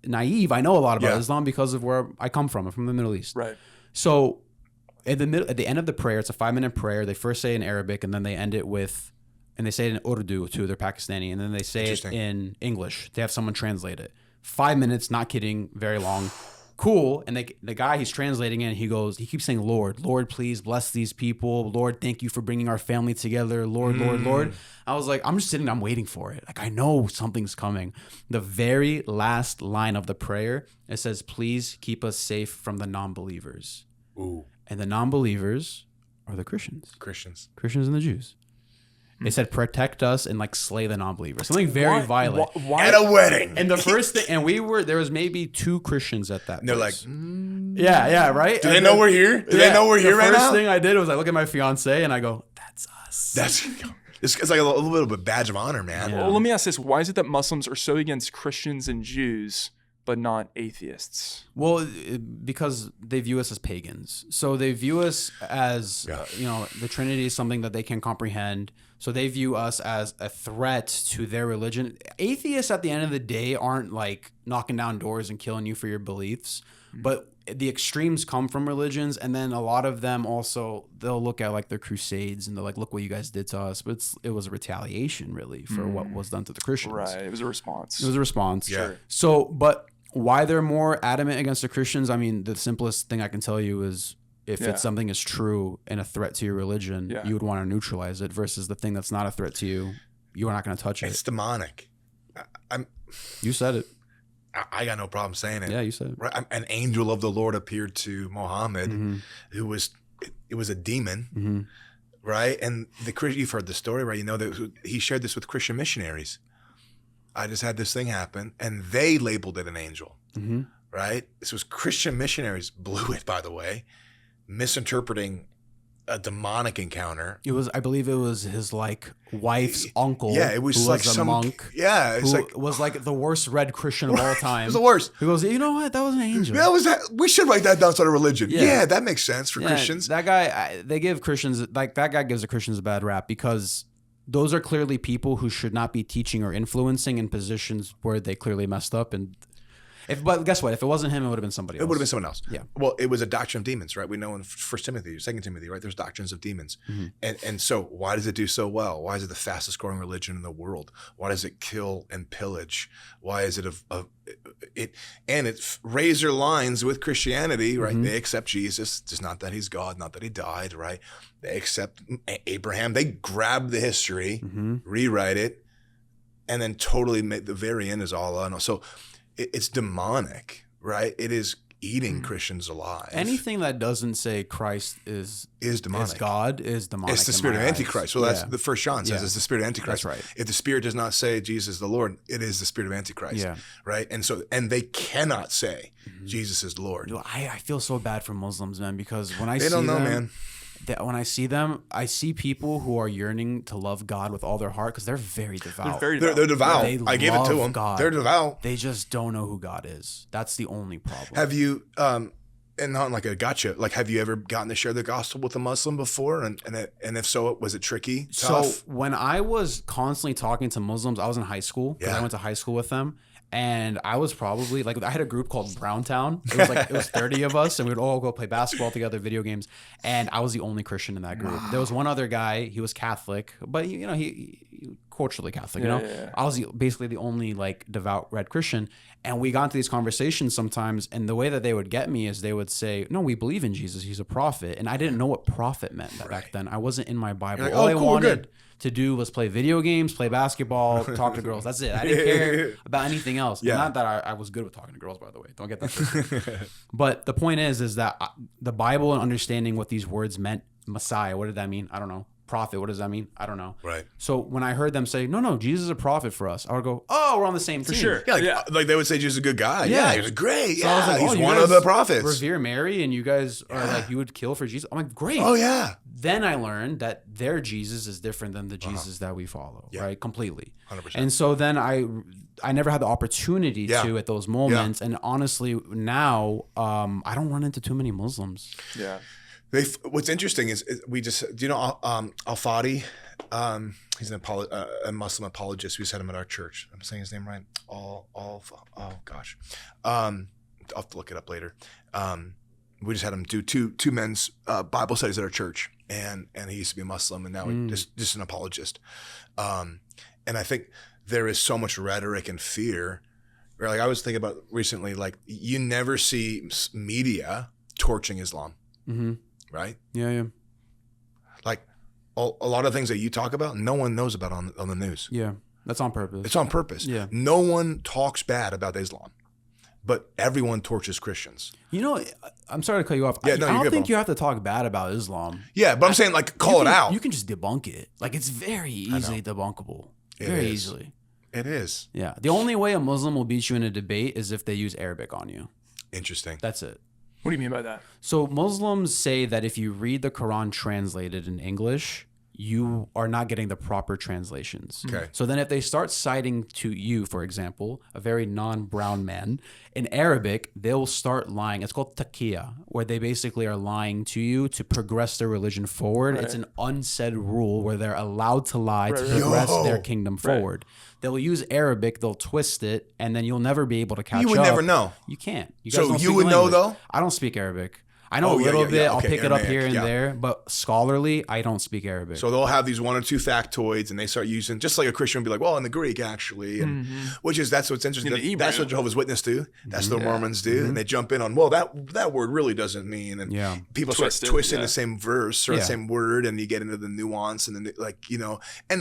naive. I know a lot about Islam because of where I come from. I'm from the Middle East. Right. So at the end of the prayer, it's a 5-minute prayer. They first say it in Arabic, and then they end it with, and they say it in Urdu too. They're Pakistani, and then they say it in English. They have someone translate it. 5 minutes, not kidding, very long. Cool. And the guy he's translating in, he keeps saying, Lord, please bless these people. Lord, thank you for bringing our family together. Lord, Lord. I was like, I'm just sitting, I'm waiting for it. Like, I know something's coming. The very last line of the prayer, it says, please keep us safe from the non-believers. Ooh. And the non-believers are the Christians and the Jews. It said, protect us and slay the non-believers. Something very violent. Why? At a wedding. And the first thing, and there was maybe 2 Christians at that. And they're place. like, yeah, right? Do they know we're here? Do they know we're here right now? The first thing I did was I look at my fiance and I go, that's us. It's like a little bit of a badge of honor, man. Well, let me ask this. Why is it that Muslims are so against Christians and Jews, but not atheists? Well, because they view us as pagans. So they view us as, the Trinity is something that they can comprehend. So they view us as a threat to their religion. Atheists at the end of the day aren't knocking down doors and killing you for your beliefs. But the extremes come from religions. And then a lot of them also, they'll look at their crusades and they're like, look what you guys did to us. But it was a retaliation really for what was done to the Christians. Right. It was a response. Yeah. Sure. So, but why they're more adamant against the Christians, I mean, the simplest thing I can tell you is if it's something is true and a threat to your religion, you would want to neutralize it versus the thing that's not a threat to you, you're not going to touch it. It's demonic. You said it. I got no problem saying it. Yeah, you said it. Right? An angel of the Lord appeared to Muhammad, who was a demon, right? And you've heard the story, right? You know that he shared this with Christian missionaries. I just had this thing happen, and they labeled it an angel, right? This was Christian missionaries blew it, by the way, misinterpreting a demonic encounter. I believe it was his wife's uncle. Yeah, it was who was a monk. Yeah, it's was the worst red Christian of all time. It was the worst. He goes, you know what? That was an angel. We should write that down. Sort of religion. Yeah, that makes sense for Christians. That guy, they give Christians that guy gives the Christians a bad rap because those are clearly people who should not be teaching or influencing in positions where they clearly messed up. But guess what? If it wasn't him, it would have been somebody else. It would have been someone else. Yeah. Well, it was a doctrine of demons, right? We know in 1 Timothy, 2 Timothy, right? There's doctrines of demons. And so why does it do so well? Why is it the fastest growing religion in the world? Why does it kill and pillage? Why is it it's razor lines with Christianity, right? They accept Jesus. It's not that he's God, not that he died, right? They accept Abraham. They grab the history, rewrite it, and then totally make the very end is all on. So it's demonic, right? It is eating Christians alive. Anything that doesn't say Christ is demonic. Is God is demonic. It's the spirit of Antichrist. Well, that's the first John says it's the spirit of Antichrist. That's right. If the spirit does not say Jesus is the Lord, it is the spirit of Antichrist. Yeah. Right. And they cannot say Jesus is Lord. I feel so bad for Muslims, man, because when I they see don't know, them, man. that when I see them, I see people who are yearning to love God with all their heart because they're very devout. They're devout. I gave it to them. God. They're devout. They just don't know who God is. That's the only problem. Have you, and not like a gotcha, like have you ever gotten to share the gospel with a Muslim before? And if so, was it tricky, tough? So when I was constantly talking to Muslims, I was in high school because I went to high school with them. And I was probably like, I had a group called Browntown. It was 30 of us, and we would all go play basketball together, video games. And I was the only Christian in that group. Wow. There was one other guy. He was Catholic, but he culturally Catholic. Yeah. I was basically the only like devout red Christian. And we got into these conversations sometimes, and the way that they would get me is they would say, "No, we believe in Jesus. He's a prophet." And I didn't know what prophet meant back then. I wasn't in my Bible. Like, all I cool, wanted to do was play video games, play basketball, talk to girls. That's it. I didn't care about anything else. Yeah. Not that I was good with talking to girls, by the way. Don't get that twisted. But the point is that the Bible and understanding what these words meant, Messiah, what did that mean? I don't know. Prophet, what does that mean? I don't know. Right. So when I heard them say, no, Jesus is a prophet for us, I would go, oh, we're on the same team. For sure. Yeah, like they would say Jesus is a good guy. Yeah, he was great. So I was like, he's you one guys of the prophets. Revere Mary, and you guys are like, you would kill for Jesus. I'm like, great. Oh, yeah. Then I learned that their Jesus is different than the Jesus that we follow, right? Completely. 100%. And so then I never had the opportunity to at those moments. And honestly, now I don't run into too many Muslims. Yeah. What's interesting is we just, do you know Al-Fadi? He's a Muslim apologist. We just had him at our church. I'm saying his name right. Oh gosh. I'll have to look it up later. We just had him do two men's Bible studies at our church, and he used to be a Muslim, and now he's just an apologist. And I think there is so much rhetoric and fear. Like I was thinking about recently, like you never see media torching Islam. Mm-hmm. Right? Yeah. Like a lot of things that you talk about, no one knows about on the news. Yeah, that's on purpose. It's on purpose. Yeah. No one talks bad about Islam, but everyone torches Christians. You know, I'm sorry to cut you off. Yeah, I no, don't you're think good, you have to talk bad about Islam. Yeah, but I'm saying like call it out. You can just debunk it. Like it's very easily debunkable. Very easily. It is. Yeah. The only way a Muslim will beat you in a debate is if they use Arabic on you. Interesting. That's it. What do you mean by that? So Muslims say that if you read the Quran translated in English, you are not getting the proper translations. Okay. So then if they start citing to you, for example, a very non-brown man, in Arabic, they'll start lying. It's called taqiyya, where they basically are lying to you to progress their religion forward. Right. It's an unsaid rule where they're allowed to lie to progress their kingdom forward. They'll use Arabic, they'll twist it, and then you'll never be able to catch up. You would never know. You can't. You so you would know though? I don't speak Arabic. I know a little bit. I'll pick it up here and there, but scholarly, I don't speak Arabic. So they'll have these one or two factoids, and they start using, just like a Christian would be like, well, in the Greek actually, and that's what's interesting. That's what Jehovah's Witnesses do. That's what Mormons do, and they jump in on, well, that word really doesn't mean, and people start twisting the same verse or the same word, and you get into the nuance, and then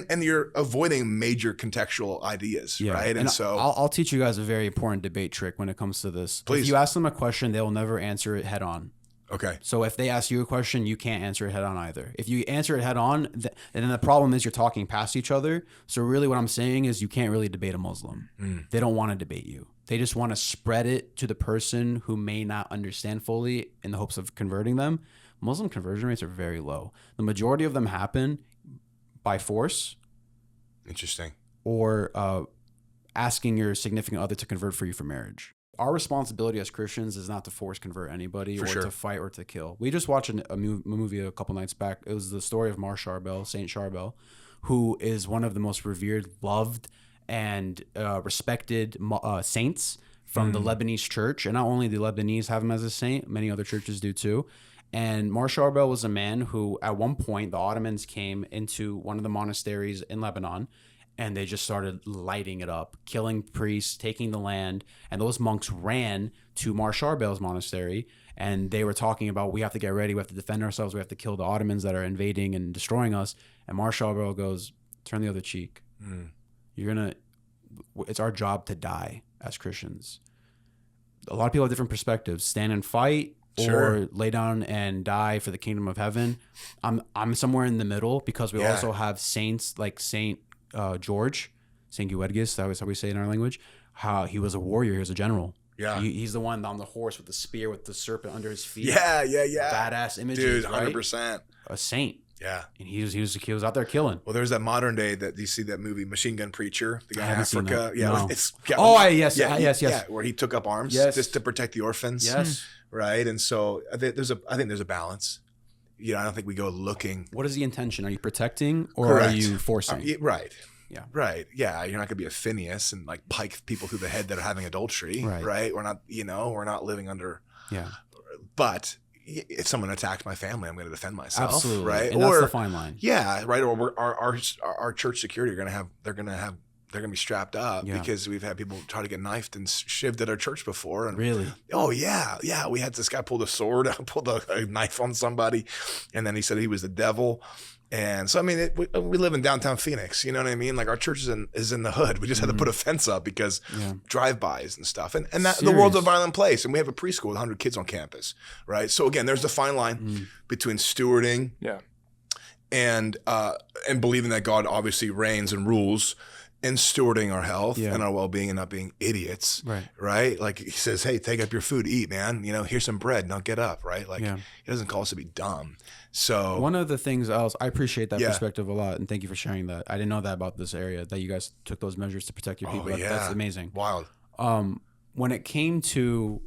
and you're avoiding major contextual ideas, right? And so I'll teach you guys a very important debate trick when it comes to this. Please. If you ask them a question, they'll never answer it head on. Okay. So if they ask you a question, you can't answer it head on either. If you answer it head on, and then the problem is you're talking past each other. So really what I'm saying is you can't really debate a Muslim. They don't want to debate you. They just want to spread it to the person who may not understand fully in the hopes of converting them. Muslim conversion rates are very low. The majority of them happen by force. Interesting. Or asking your significant other to convert for you for marriage. Our responsibility as Christians is not to force convert anybody to fight or to kill. We just watched a movie a couple nights back. It was the story of Mar Charbel, Saint Charbel, who is one of the most revered, loved, and respected saints from the Lebanese church. And not only the Lebanese have him as a saint, many other churches do too. And Mar Charbel was a man who, at one point, the Ottomans came into one of the monasteries in Lebanon, and they just started lighting it up, killing priests, taking the land. And those monks ran to Mar Charbel's monastery, and they were talking about, we have to get ready, we have to defend ourselves, we have to kill the Ottomans that are invading and destroying us. And Mar Charbel goes, turn the other cheek. It's our job to die as Christians. A lot of people have different perspectives. Stand and fight, or lay down and die for the kingdom of heaven. I'm somewhere in the middle, because we also have saints like Saint George, St. Guedgis, that was how we say it in our language. How he was a warrior, he was a general. Yeah, he's the one on the horse with the spear with the serpent under his feet. Yeah. Badass images, dude, 100%. a saint. Yeah. And he was out there killing. Well, there's that modern day that you see that movie Machine Gun Preacher, the guy in Africa. Yeah. No. Yes. Where he took up arms just to protect the orphans. Yes. Right. And so I think there's a balance. You know, I don't think we go looking. What is the intention? Are you protecting or are you forcing? Right. Yeah. Right. Yeah. You're not gonna be a Phineas and like pike people through the head that are having adultery. Right. We're not living under. Yeah. But if someone attacked my family, I'm going to defend myself. Absolutely. Right. And that's the fine line. Yeah. Right. Or our church security they're going to be strapped up because we've had people try to get knifed and shivved at our church before. And really? Oh yeah. Yeah. We had this guy pull a knife on somebody. And then he said he was the devil. And so, I mean, we live in downtown Phoenix, you know what I mean? Like our church is in the hood. We just had to put a fence up because drive-bys and stuff. And that the world's a violent place. And we have a preschool with 100 kids on campus, right? So again, there's the fine line between stewarding and believing that God obviously reigns and rules, and stewarding our health and our well-being and not being idiots, right? Like he says, hey, take up your food, eat, man. You know, here's some bread, now get up, right? Like he doesn't call us to be dumb. So one of the things else, I appreciate that perspective a lot, and thank you for sharing that. I didn't know that about this area, that you guys took those measures to protect your people. That's amazing. Wild. When it came to,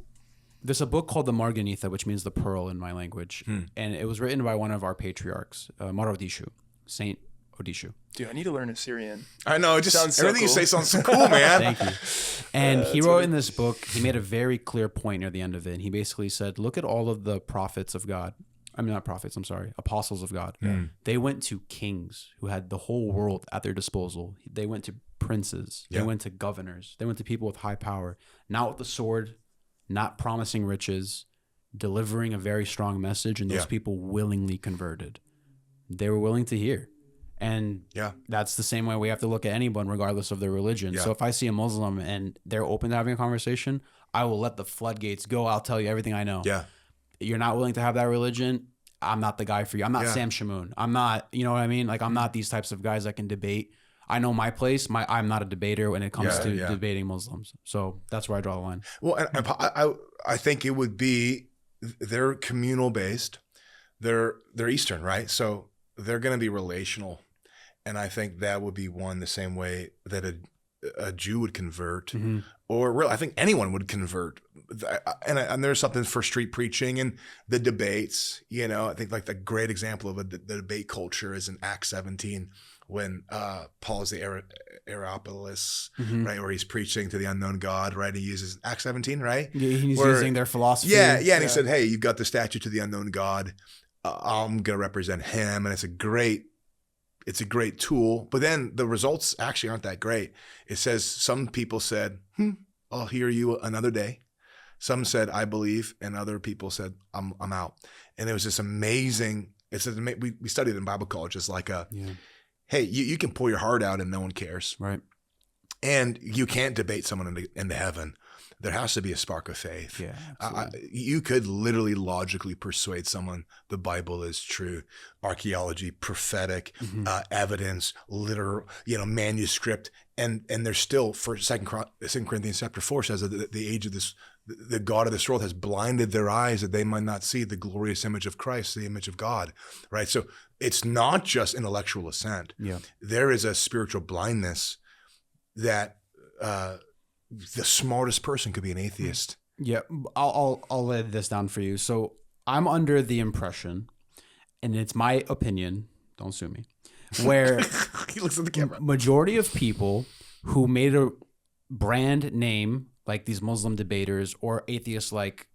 there's a book called the Marganitha, which means the pearl in my language, and it was written by one of our patriarchs, Marodishu, Saint Odishu. Dude, I need to learn Assyrian. I know. It just sounds everything so cool. you say sounds so cool, man. Thank you. And he wrote in this book, he made a very clear point near the end of it. And he basically said, look at all of the prophets of God. I mean, not prophets, I'm sorry, apostles of God. They went to kings who had the whole world at their disposal. They went to princes. They went to governors. They went to people with high power, not with the sword, not promising riches, delivering a very strong message. And those people willingly converted. They were willing to hear. And that's the same way we have to look at anyone, regardless of their religion. So if I see a Muslim and they're open to having a conversation, I will let the floodgates go. I'll tell you everything I know. Yeah. You're not willing to have that religion, I'm not the guy for you. I'm not Sam Shamoon. I'm not, you know what I mean? Like, I'm not these types of guys that can debate. I know my place. I'm not a debater when it comes to debating Muslims. So that's where I draw the line. Well, and I think it would be, they're communal based. They're Eastern, right? So they're going to be relational. And I think that would be one the same way that a Jew would convert, or really, I think anyone would convert. And there's something for street preaching and the debates. You know, I think like the great example of the debate culture is in Acts 17 when Paul is the Areopagus, right, where he's preaching to the unknown God, right? He uses Acts 17, right? Yeah, he's using their philosophy. Yeah, and he said, "Hey, you've got the statue to the unknown God. I'm going to represent him," and it's a great tool, but then the results actually aren't that great. It says some people said, I'll hear you another day. Some said, I believe, and other people said, I'm out. And it was this amazing. We studied in Bible college. It's like hey, you can pour your heart out and no one cares, right? And you can't debate someone into heaven. There has to be a spark of faith. Yeah, you could literally logically persuade someone the Bible is true. Archaeology, prophetic, evidence, literal, manuscript, and there's still, for 2 Corinthians chapter 4 says that the age of this, the God of this world has blinded their eyes that they might not see the glorious image of Christ, the image of God, right? So it's not just intellectual assent. Yeah, there is a spiritual blindness that. The smartest person could be an atheist. Yeah, I'll lay this down for you. So I'm under the impression, and it's my opinion, don't sue me, where he looks at the camera. Majority of people who made a brand name, like these Muslim debaters or atheists like,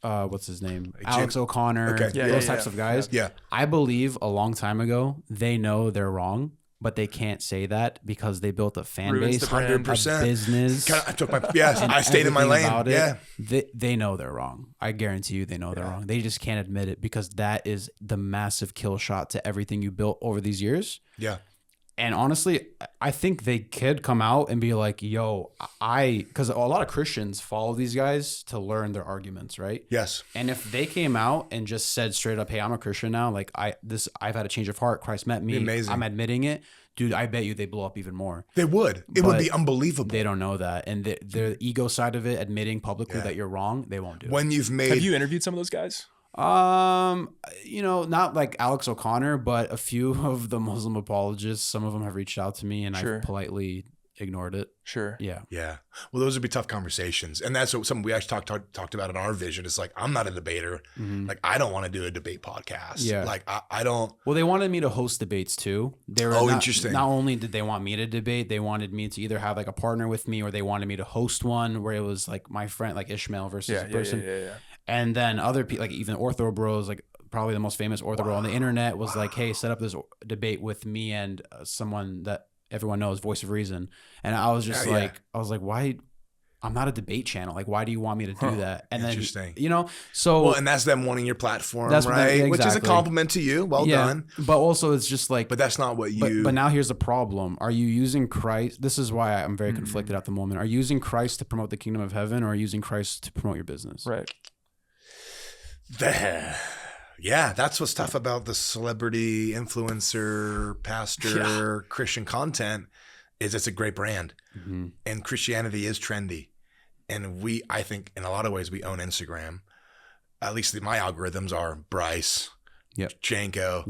what's his name? Alex O'Connor, those types of guys. Yeah. I believe a long time ago, they know they're wrong. But they can't say that because they built a fan base, 100% business. I took my I stayed in my lane. They know they're wrong. I guarantee you, they know they're wrong. They just can't admit it because that is the massive kill shot to everything you built over these years. Yeah. And honestly, I think they could come out and be like, "Yo, because a lot of Christians follow these guys to learn their arguments, right?" Yes. And if they came out and just said straight up, "Hey, I'm a Christian now. Like I've had a change of heart. Christ met me. Amazing. I'm admitting it." Dude, I bet you they blow up even more. They would. It would be unbelievable. They don't know that. And their ego side of it, admitting publicly that you're wrong, they won't do it. When you've made... Have you interviewed some of those guys? Not like Alex O'Connor, but a few of the Muslim apologists, some of them have reached out to me and I've politely ignored it. Sure. Yeah. Yeah. Well, those would be tough conversations. And that's something we actually talked about in our vision. It's like, I'm not a debater. Mm-hmm. Like, I don't want to do a debate podcast. Yeah. Like, I don't. Well, they wanted me to host debates too. Interesting. Not only did they want me to debate, they wanted me to either have like a partner with me or they wanted me to host one where it was like my friend, like Ishmael versus a person. Yeah. And then other people, like even Ortho Bros, like probably the most famous Ortho Bro on the internet was like, hey, set up this debate with me and someone that everyone knows, Voice of Reason. And I was just I was like, why? I'm not a debate channel. Like, why do you want me to do that? And Interesting. then, so. Well, and that's them wanting your platform, right? Exactly. Which is a compliment to you. Well done. But also it's just like. But that's not what you. But now here's the problem. Are you using Christ? This is why I'm very conflicted at the moment. Are you using Christ to promote the kingdom of heaven or are you using Christ to promote your business? Right. Yeah, that's what's tough about the celebrity, influencer, pastor, Christian content is it's a great brand. Mm-hmm. And Christianity is trendy. And I think in a lot of ways we own Instagram. At least my algorithms are Bryce, Janko,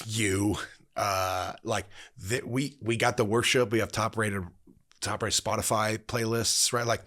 you. We got the worship. We have top rated Spotify playlists, right? Like,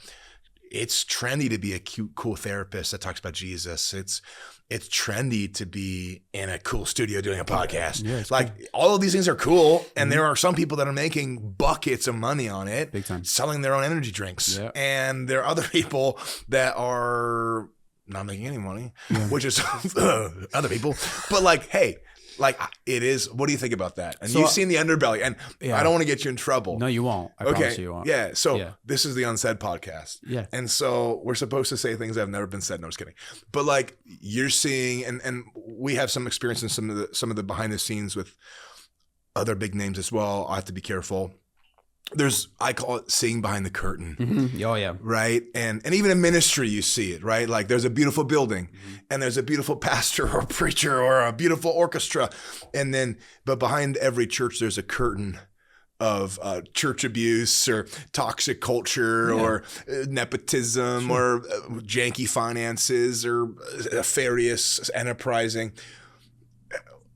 it's trendy to be a cute, cool therapist that talks about Jesus. It's trendy to be in a cool studio doing a podcast. Yeah, like cool. All of these things are cool. And there are some people that are making buckets of money on it, big time, selling their own energy drinks. Yeah. And there are other people that are not making any money, which is other people. But like, hey, like it is. What do you think about that? And you've seen the underbelly, and I don't want to get you in trouble. No, you won't. I promise you won't. Yeah. So this is the Unsaid Podcast. Yeah. And so we're supposed to say things that have never been said. No, I was kidding. But like you're seeing, and we have some experience in some of the behind the scenes with other big names as well. I have to be careful. I call it seeing behind the curtain. Mm-hmm. Oh yeah. Right. And even in ministry, you see it, right? Like there's a beautiful building and there's a beautiful pastor or preacher or a beautiful orchestra. But behind every church, there's a curtain of church abuse or toxic culture or nepotism or janky finances or nefarious enterprising.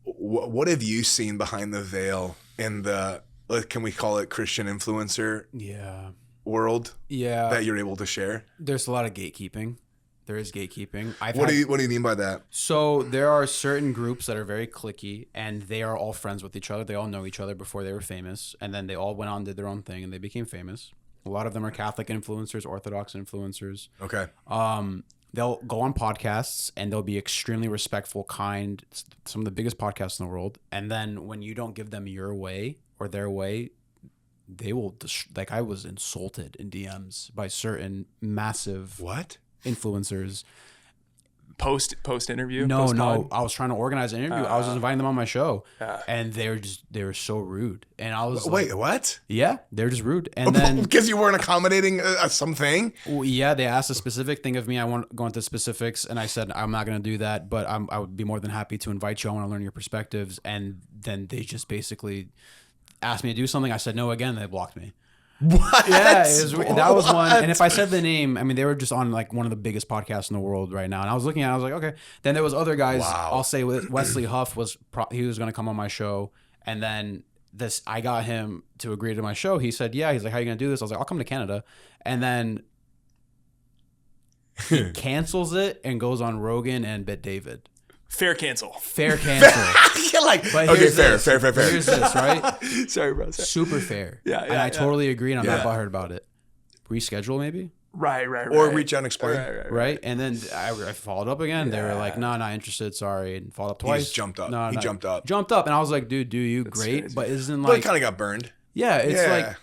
What have you seen behind the veil in the, can we call it Christian influencer world that you're able to share? There's a lot of gatekeeping. There is gatekeeping. What do you mean by that? So there are certain groups that are very cliquey and they are all friends with each other. They all know each other before they were famous. And then they all went on, did their own thing and they became famous. A lot of them are Catholic influencers, Orthodox influencers. Okay. They'll go on podcasts and they'll be extremely respectful, kind, some of the biggest podcasts in the world. And then when you don't give them your way or their way, they will like I was insulted in DMs by certain massive influencers. Post interview? No. I was trying to organize an interview. I was just inviting them on my show, and they were so rude. And I was wait, like, what? Yeah, they're just rude. And then because you weren't accommodating something. Well, yeah, they asked a specific thing of me. I won't go into specifics, and I said I'm not going to do that. But I would be more than happy to invite you. I want to learn your perspectives. And then they just basically asked me to do something. I said no again. They blocked me. What? Yeah, that was one. And if I said the name, I mean, they were just on like one of the biggest podcasts in the world right now. And I was looking at it, I was like, okay. Then there was other guys. Wow. I'll say Wesley Huff he was going to come on my show. And then I got him to agree to my show. He said, yeah. He's like, how are you going to do this? I was like, I'll come to Canada. And then he cancels it and goes on Rogan and Bet David. Fair cancel. Yeah, like, okay, fair. Here's this, right? Sorry, bro. Super fair. Yeah, and I totally agree, and I'm not butthurt about it. Reschedule, maybe? Right. Or reach out and explain. Right. And then I followed up again. Yeah. They were like, no, not interested. Sorry. And followed up twice. He jumped up. Jumped up. And I was like, dude, do you? That's great. Crazy. But isn't like. But it kind of got burned. Yeah, it's like,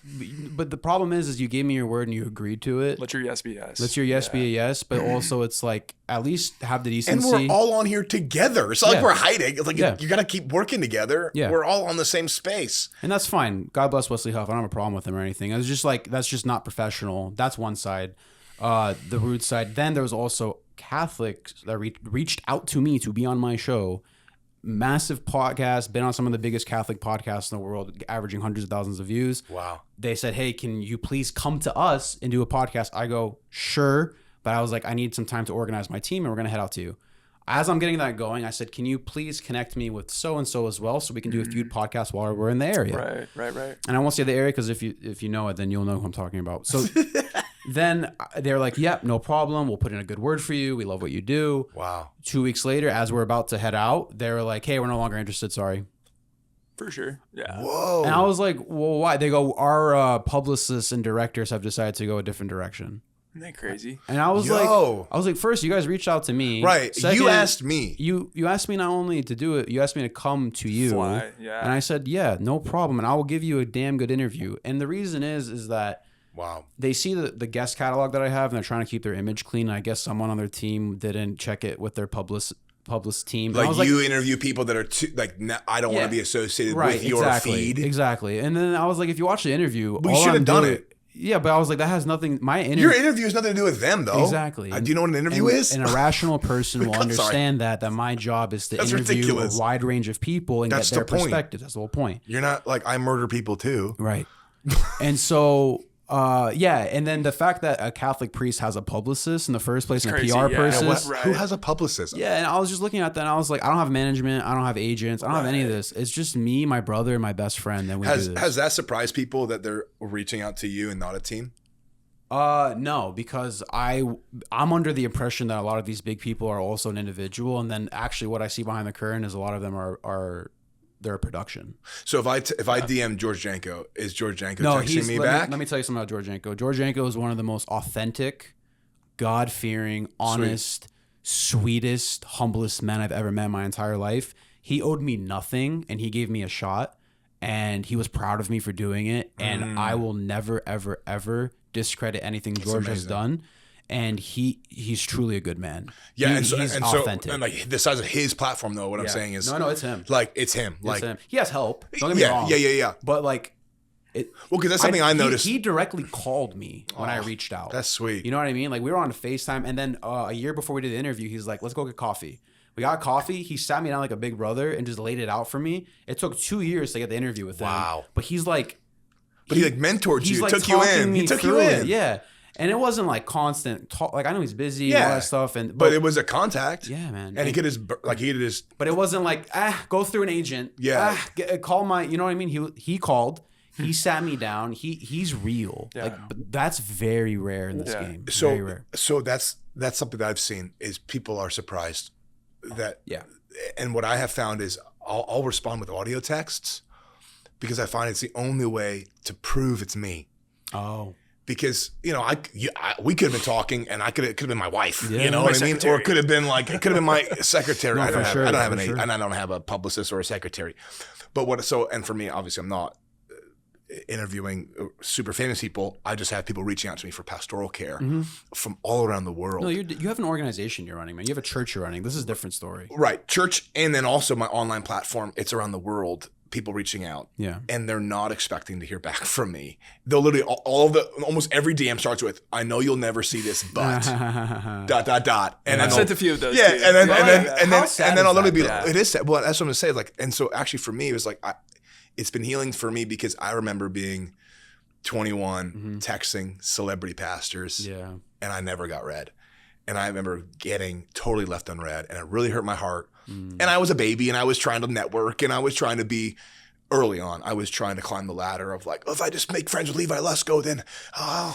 but the problem is you gave me your word and you agreed to it. Let your yes be yes. Let your yes be a yes, but also it's like at least have the decency. And we're all on here together. It's not like we're hiding. It's like you got to keep working together. Yeah. We're all on the same space. And that's fine. God bless Wesley Huff. I don't have a problem with him or anything. I was just like, that's just not professional. That's one side. The rude side. Then there was also Catholics that reached out to me to be on my show. Massive podcast, been on some of the biggest Catholic podcasts in the world, averaging hundreds of thousands of views. Wow. They said, hey, can you please come to us and do a podcast? I go, sure, but but I was like, I need some time to organize my team and we're going to head out to you. As I'm getting that going, I said, can you please connect me with so-and-so as well so we can do a feud podcast while we're in the area. Right. And I won't say the area because if you know it, then you'll know who I'm talking about. So then they're like, yep, no problem. We'll put in a good word for you. We love what you do. Wow. 2 weeks later, as we're about to head out, they were like, hey, we're no longer interested. Sorry. For sure. Yeah. Whoa. And I was like, well, why? They go, our publicists and directors have decided to go a different direction. Isn't that crazy? And I was like, first, you guys reached out to me. Right. Second, you asked me. You asked me not only to do it, you asked me to come to you. Fly, yeah. And I said, yeah, no problem. And I will give you a damn good interview. And the reason is that they see the guest catalog that I have and they're trying to keep their image clean. And I guess someone on their team didn't check it with their publicist team. Like you interview people that are too, like, I don't want to be associated with your feed. Exactly. And then I was like, if you watch the interview, we should have done it. Yeah, but I was like, that has nothing. Your interview has nothing to do with them, though. Exactly. Do you know what an interview is? And a rational person will understand that my job is to interview a wide range of people and get their perspective. That's the whole point. You're not like, I murder people too. Right. And so, and then the fact that a Catholic priest has a publicist in the first place and a PR person. Who has a publicist? Yeah, and I was just looking at that and I was like, I don't have management. I don't have agents. I don't have any of this. It's just me, my brother, and my best friend. Then we do this. Has that surprised people that they're reaching out to you and not a team? No, because I'm under the impression that a lot of these big people are also an individual. And then actually what I see behind the curtain is a lot of them are their production. So if I DM George Janko, is George Janko texting me back? Let me tell you something about George Janko. George Janko is one of the most authentic, God-fearing, honest, sweetest, humblest men I've ever met in my entire life. He owed me nothing and he gave me a shot and he was proud of me for doing it. And I will never, ever, ever discredit anything George has done. And he's truly a good man. Yeah, he's authentic. And like the size of his platform, though, what I'm saying is, no, it's him. Like it's him. Like him. He has help. Don't get me wrong. Yeah. But like, because that's something I noticed. He directly called me when I reached out. That's sweet. You know what I mean? Like we were on a FaceTime, and then a year before we did the interview, he's like, "Let's go get coffee." We got coffee. He sat me down like a big brother and just laid it out for me. It took 2 years to get the interview with him. Wow. But he's like, he like mentored you. Like took you in. He took you in. Yeah. And it wasn't like constant talk. Like I know he's busy and all that stuff. But it was a contact. Yeah, man. And he could just. But it wasn't like go through an agent. Yeah. Call my. You know what I mean? He called. He sat me down. He's real. Yeah. Like that's very rare in this game. So very rare. So that's something that I've seen is people are surprised that. Yeah. And what I have found is I'll respond with audio texts because I find it's the only way to prove it's me. Oh. Because we could have been talking, and it could have been my wife. Yeah, you know what I mean? Or it could have been my secretary. No, I don't have sure. and I don't have a publicist or a secretary. But and for me, obviously, I'm not interviewing super famous people. I just have people reaching out to me for pastoral care from all around the world. No, you have an organization you're running, man. You have a church you're running. This is a different story. Right, church, and then also my online platform. It's around the world. People reaching out, and they're not expecting to hear back from me. They'll literally almost every DM starts with, "I know you'll never see this, but ... And I've sent a few of those. Yeah, too. and then I'll literally be, Yeah. it is sad. Well, that's what I'm gonna say. Like, and so actually for me, it was like, it's been healing for me because I remember being 21, texting celebrity pastors, and I never got read. And I remember getting totally left unread, and it really hurt my heart. And I was a baby, and I was trying to network, and I was trying to be early on. I was trying to climb the ladder of like, if I just make friends with Levi Lusko, then I'll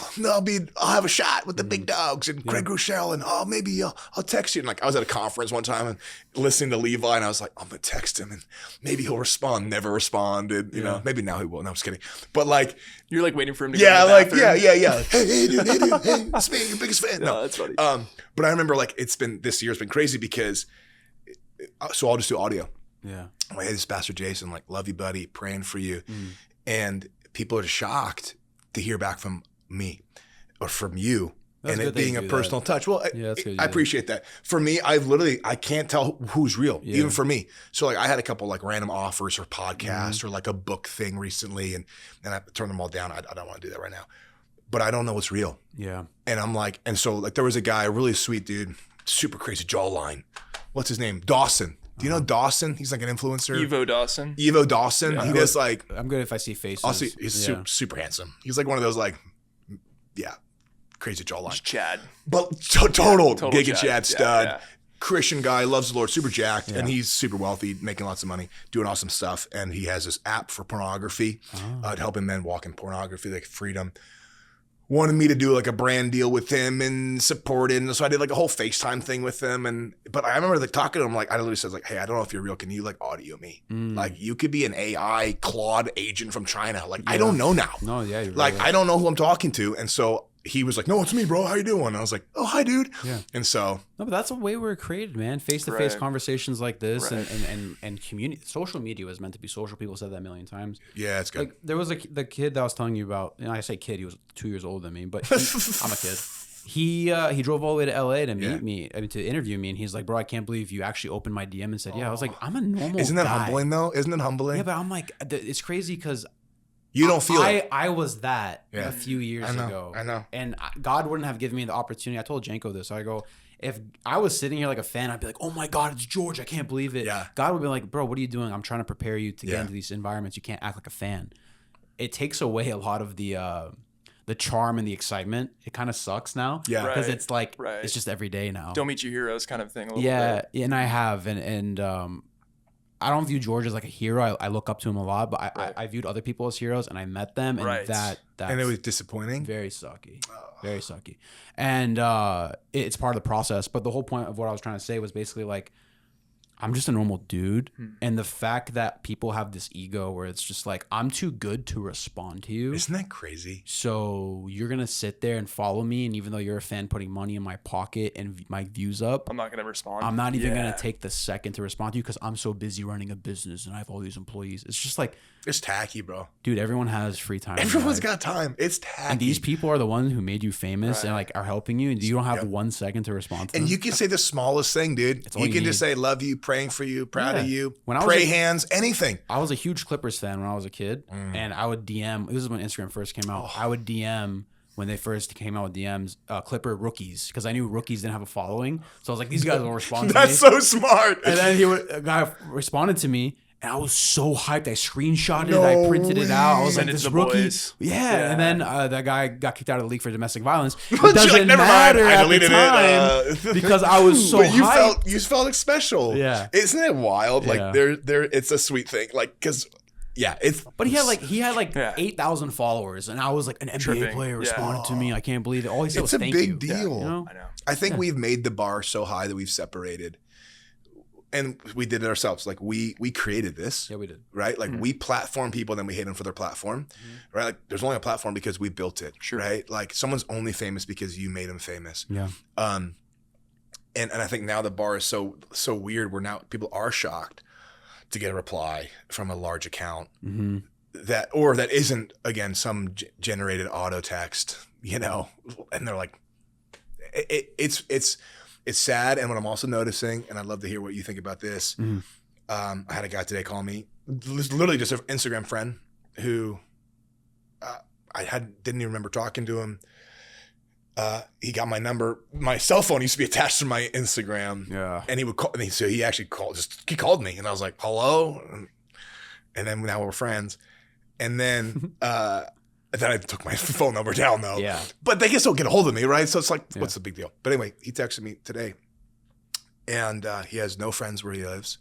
have a shot with the big dogs and Craig Rochelle, and maybe I'll text you. And like I was at a conference one time and listening to Levi, and I was like, I'm gonna text him, and maybe he'll respond. Never responded. You know, maybe now he will. No, I'm just kidding. But like, you're like waiting for him to. Yeah, go to the bathroom. yeah. Hey, dude, hey, it's me, your biggest fan. No, that's funny. But I remember like this year's been crazy because. So I'll just do audio. Yeah. I'm like, hey, this is Pastor Jason. Like, love you, buddy. Praying for you. And people are shocked to hear back from me or from you. That's and it being a personal touch. Well, I appreciate that. For me, I can't tell who's real, even for me. So like I had a couple like random offers or podcasts or like a book thing recently, and I turned them all down. I don't want to do that right now. But I don't know what's real. Yeah. And I'm like, and so like there was a guy, a really sweet dude, super crazy jawline. What's his name? Dawson. Do you know Dawson? He's like an influencer. Evo Dawson. Yeah. He does like. I'm good if I see faces. He's super handsome. He's like one of those like, crazy jawline. Just Chad. But total Giga Chad. Chad stud. Yeah. Christian guy, loves the Lord, super jacked, and he's super wealthy, making lots of money, doing awesome stuff. And he has this app for pornography, helping men walk in pornography, like freedom. Wanted me to do like a brand deal with him and support it. And so I did like a whole FaceTime thing with him. But I remember like talking to him, like I literally said, like, hey, I don't know if you're real. Can you like audio me? Like you could be an AI Claude agent from China. Like I don't know now. No, yeah. You're Like right. I don't know who I'm talking to. And so he was like, no, it's me, bro. How you doing? And I was like, oh, hi, dude. Yeah. And so No, but that's the way we're created, man. Face-to-face Right. conversations like this Right. and community. Social media was meant to be social. People said that a million times. yeah, it's good. Like there was the kid that I was telling you about. And I say kid, he was 2 years older than me, but I'm a kid. He drove all the way to LA to meet me, I mean, to interview me, and he's like, bro, I can't believe you actually opened my DM and said, yeah. I was like, I'm a normal Isn't that guy. humbling though? Isn't it humbling? Yeah, but I'm like, it's crazy because you don't feel it. I was that Yeah. a few years ago. I know. And God wouldn't have given me the opportunity. I told Janko this. I go, if I was sitting here like a fan, I'd be like, oh my God, it's George. I can't believe it. Yeah. God would be like, bro, what are you doing? I'm trying to prepare you to get Yeah. into these environments. You can't act like a fan. It takes away a lot of the charm and the excitement. It kind of sucks now. Yeah. Because Right. it's like, Right. it's just every day now. Don't meet your heroes kind of thing. A little Yeah, bit. and I have, and I don't view George as like a hero. I look up to him a lot, but I viewed other people as heroes, and I met them, and Right. that's And it was disappointing. very sucky, very sucky, and it's part of the process. But the whole point of what I was trying to say was basically like, I'm just a normal dude, and the fact that people have this ego where it's just like, I'm too good to respond to you. Isn't that crazy? So you're gonna sit there and follow me, and even though you're a fan putting money in my pocket and my views up, I'm not going to respond. I'm not even Yeah. gonna take the second to respond to you because I'm so busy running a business and I have all these employees. It's just like, It's tacky, bro. dude, everyone has free time. in Everyone's life. got time. It's tacky. And these people are the ones who made you famous and Right. like are helping you, and you don't have 1 second to respond to And them. you can say the smallest thing, dude. all You you can just need. say, love you, praying for you, proud of Yeah. you, When I was pray a- hands, anything. I was a huge Clippers fan when I was a kid, and I would DM. This is when Instagram first came out. I would DM when they first came out with DMs, Clipper rookies, because I knew rookies didn't have a following. So I was like, these guys will respond to me. That's so smart. And then a guy responded to me, and I was so hyped. I screenshotted it. No I printed it out. I was Send like, it this to the rookie. boys. Yeah. And then that guy got kicked out of the league for domestic violence. It You're doesn't like, never mind, matter I at the deleted time it, because I was so But you hyped. felt like special. Yeah. Isn't it wild? Like Yeah. there it's a sweet thing. Like, cause yeah, it's But he had like Yeah. 8,000 followers, and I was like, an NBA Tripping. player Yeah. responded to me. I can't believe it. All he said it's was a thank big you. deal. You know? I know. I think we've made the bar so high that we've separated. And we did it ourselves. Like we created this. Yeah, we did. Right? Like we platform people, then we hate them for their platform. Right? Like there's only a platform because we built it. Sure. Right? Like someone's only famous because you made them famous. Yeah. And I think now the bar is so weird where now people are shocked to get a reply from a large account that isn't again some generated auto text, you know, and they're like, it's sad. And what I'm also noticing, and I'd love to hear what you think about this. I had a guy today call me, literally just an Instagram friend who didn't even remember talking to him. He got my number. My cell phone used to be attached to my Instagram. Yeah. And he would call me. So he actually he called me, and I was like, hello. And then now we're friends. And then, then I took my phone number down though. Yeah. But they can still get a hold of me, right? So it's like, what's the big deal? But anyway, he texted me today, and he has no friends where he lives.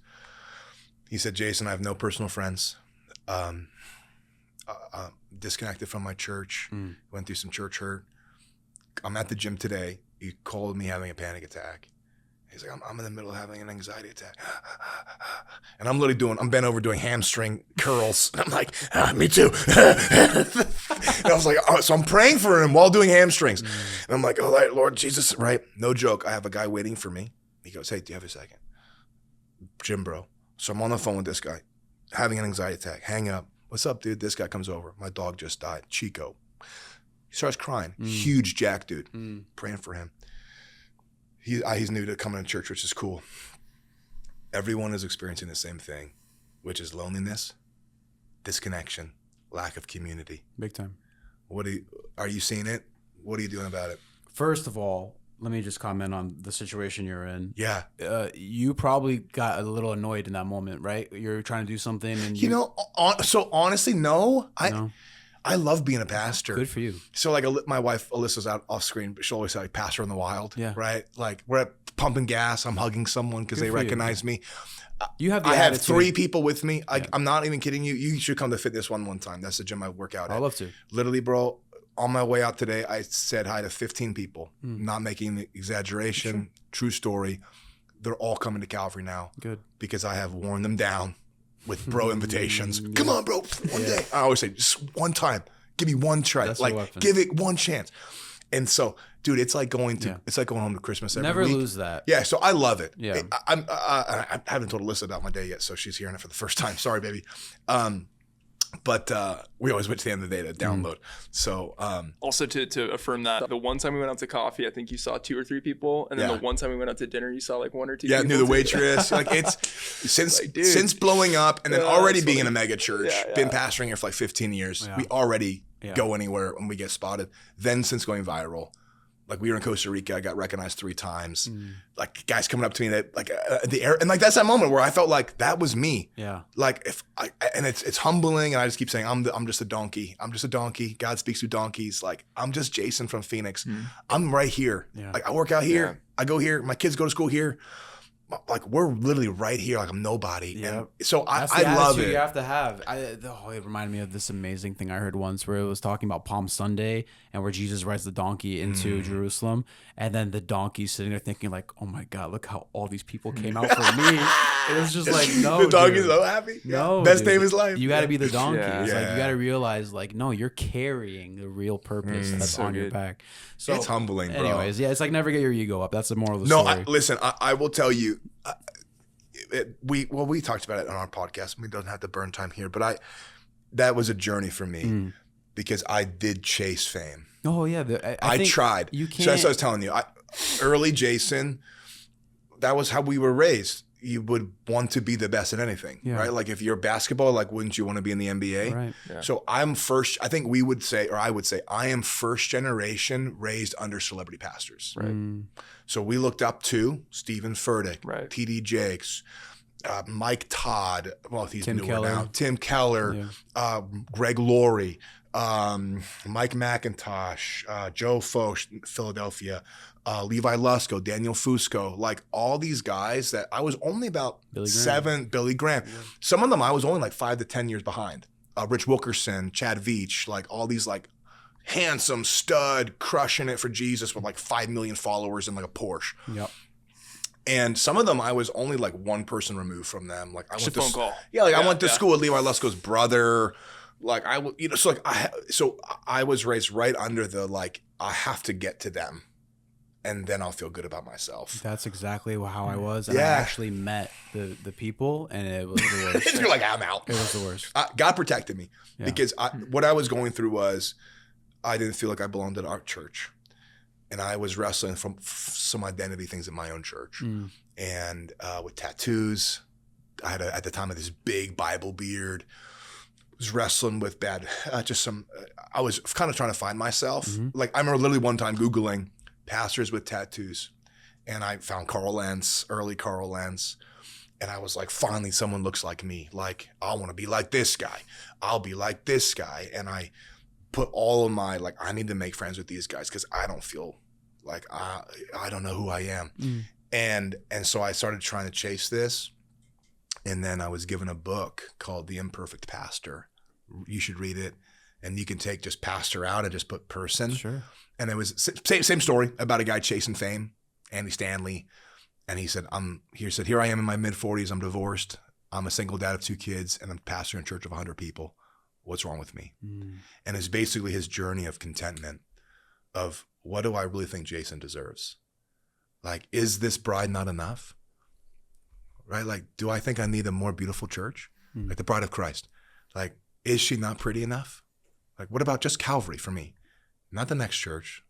He said, Jason, I have no personal friends. Disconnected from my church. Went through some church hurt. I'm at the gym today. He called me having a panic attack. He's like, I'm in the middle of having an anxiety attack. And I'm literally I'm bent over doing hamstring curls. And I'm like, me too. And I was like, oh, so I'm praying for him while doing hamstrings. And I'm like, oh, Lord Jesus, right? No joke. I have a guy waiting for me. He goes, hey, do you have a second? Gym bro. So I'm on the phone with this guy, having an anxiety attack. Hang up. What's up, dude? This guy comes over. My dog just died. Chico. He starts crying. Huge jack dude. Praying for him. He's new to coming to church, which is cool. Everyone is experiencing the same thing, which is loneliness, disconnection, lack of community. Big time. Are you seeing it? What are you doing about it? First of all, let me just comment on the situation you're in. Yeah. You probably got a little annoyed in that moment, right? You're trying to do something and So honestly, no. No? I love being a pastor. Good for you. So like my wife, Alyssa's out off screen, but she'll always say like pastor in the wild. Yeah. Right. Like we're at pumping gas. I'm hugging someone because they recognize me. You have the I have attitude. 3 people with me. I'm not even kidding you. You should come to Fitness one time. That's the gym I work out at. I'd love to. Literally, bro, on my way out today, I said hi to 15 people. Not making an exaggeration. True story. They're all coming to Calvary now. Good. Because I have worn them down with bro invitations. Come on, bro. One day. I always say, just one time. Give me one try. That's like, your weapon. give it one chance. And so, dude, it's like going home to Christmas every Never week. lose that. Yeah, so I love it. Yeah. I haven't told Alyssa about my day yet, so she's hearing it for the first time. Sorry, baby. But we always wait to the end of the day to download. So Also to affirm that, the one time we went out to coffee, I think you saw 2 or 3 people, and then the one time we went out to dinner, you saw like 1 or 2 yeah, people. knew the waitress. Like it's since blowing up and then already being in a mega church, been pastoring here for like 15 years. We already go anywhere when we get spotted. Then since going viral, like we were in Costa Rica, I got recognized 3 times. Like guys coming up to me that like the air, and like that's that moment where I felt like that was me. Yeah. Like and it's humbling, and I just keep saying I'm just a donkey. I'm just a donkey. God speaks through donkeys. Like I'm just Jason from Phoenix. I'm right here. Yeah. Like I work out here. I go here. My kids go to school here. Like we're literally right here. Like I'm nobody. Yeah. And so I That's the love attitude it. you have to have. It reminded me of this amazing thing I heard once where it was talking about Palm Sunday and where Jesus rides the donkey into Jerusalem, and then the donkey's sitting there thinking like, "Oh my God, look how all these people came out for me." It was just like, no, the donkey's dude. so happy. No, best dude. day of his life. You got to be the donkey. Yeah. It's like Yeah. you got to realize like, no, you're carrying the real purpose that's so on your good. back. So It's humbling, bro. anyways, yeah, it's like never get your ego up. That's the moral of the No, story. listen. I will tell you. We talked about it on our podcast. We don't have to burn time here, but that was a journey for me because I did chase fame. Oh yeah, I think tried. You So can't. that's what I was telling you. Early Jason, that was how we were raised. You would want to be the best at anything, Yeah. right? Like if you're basketball, like wouldn't you want to be in the NBA? Right. Yeah. So I'm first. I think we would say, or I would say, I am first generation raised under celebrity pastors. Right. So we looked up to Stephen Furtick, Right. T.D. Jakes, Mike Todd. Well, he's Tim newer Keller. now. Tim Keller, Greg Laurie, Mike McIntosh, Joe Focht, Philadelphia, Levi Lusko, Daniel Fusco, like all these guys that I was only about Billy Graham. Some of them I was only like 5 to 10 years behind. Rich Wilkerson, Chad Veach, like all these like handsome stud crushing it for Jesus with like 5 million followers and like a Porsche. Yep. And some of them I was only like one person removed from them. Like I Just went a to phone call. Yeah, like I went to school with Levi Lusko's brother. Like so I was raised right under the like I have to get to them, and then I'll feel good about myself. That's exactly how I was. And I Yeah. actually met the people, and it was the worst. You're like I'm out. It was the worst. God protected me Yeah. because what I was going through was I didn't feel like I belonged at our church, and I was wrestling from some identity things in my own church, and with tattoos. I had at the time this big Bible beard. Was wrestling with bad, I was kind of trying to find myself. Like I remember literally one time Googling pastors with tattoos, and I found early Carl Lentz, and I was like, finally someone looks like me. Like I want to be like this guy. I'll be like this guy. And I put all of my, like, I need to make friends with these guys because I don't feel like I don't know who I am. And so I started trying to chase this. And then I was given a book called The Imperfect Pastor. You should read it. And you can take just pastor out and just put person. Sure. And it was same story about a guy chasing fame, Andy Stanley. And he said, here I am in my mid-40s. I'm divorced. I'm a single dad of 2 kids, and I'm pastor in a church of 100 people. What's wrong with me? And it's basically his journey of contentment of what do I really think Jason deserves? Like, is this bride not enough? Right? Like, do I think I need a more beautiful church? Like the bride of Christ. Like, is she not pretty enough? Like, what about just Calvary for me? Not the next church,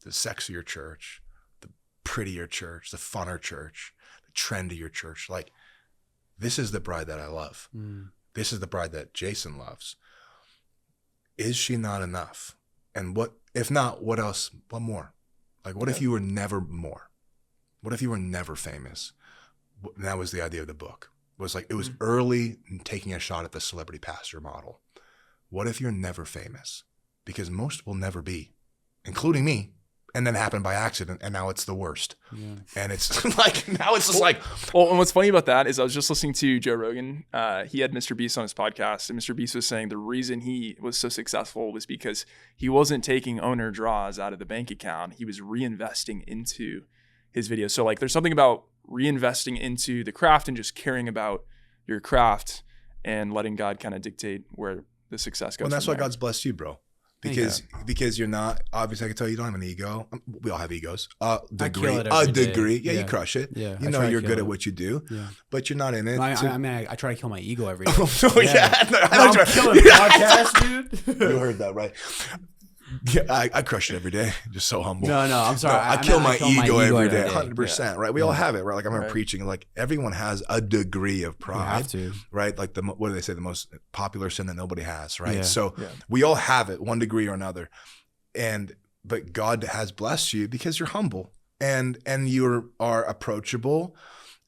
the sexier church, the prettier church, the funner church, the trendier church. Like, this is the bride that I love. This is the bride that Jason loves. Is she not enough? And what, if not, what else? What more? Like, what if you were never more? What if you were never famous? And that was the idea of the book. It was like, it was early in taking a shot at the celebrity pastor model. what if you're never famous? Because most will never be, including me. And then it happened by accident, and now it's the worst. Yeah. And it's like, now it's just like. Well, and what's funny about that is I was just listening to Joe Rogan. He had Mr. Beast on his podcast, and Mr. Beast was saying the reason he was so successful was because he wasn't taking owner draws out of the bank account. He was reinvesting into his videos. So like, there's something about reinvesting into the craft and just caring about your craft and letting God kind of dictate where the success goes. Well, that's why God's blessed you, bro. Because you're not, obviously I can tell you don't have an ego. We all have egos. A degree. Yeah, you crush it. Yeah, you know you're good at what you do, but you're not in it. I try to kill my ego every day. I'm killing podcasts, dude. You heard that, right? Yeah, I crush it every day. Just so humble. No, I'm sorry. I kill my ego every day. 100%, right? We all have it, right? Like I remember preaching, like everyone has a degree of pride. You have to. Right? Like what do they say? The most popular sin that nobody has, right? Yeah. So we all have it, one degree or another. But God has blessed you because you're humble and you are approachable.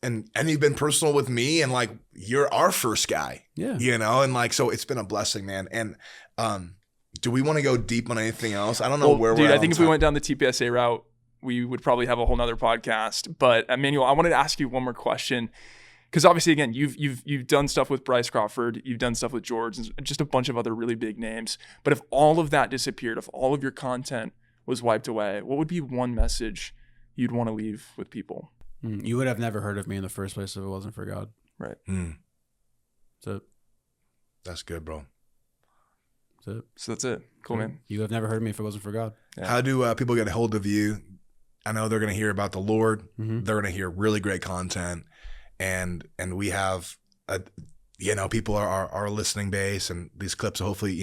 And you've been personal with me, and like you're our first guy. Yeah. You know, and like so it's been a blessing, man. And do we want to go deep on anything else? I don't know where we're at. Dude, I think if we went down the TPSA route, we would probably have a whole nother podcast. But Emmanuel, I wanted to ask you one more question. Because obviously, again, you've done stuff with Bryce Crawford, you've done stuff with George, and just a bunch of other really big names. But if all of that disappeared, if all of your content was wiped away, what would be one message you'd want to leave with people? You would have never heard of me in the first place if it wasn't for God. Right. That's good, bro. So that's it. Cool, man. You have never heard of me if it wasn't for God. Yeah. How do people get a hold of you? I know they're going to hear about the Lord. Mm-hmm. They're going to hear really great content, and we have people are our listening base, and these clips hopefully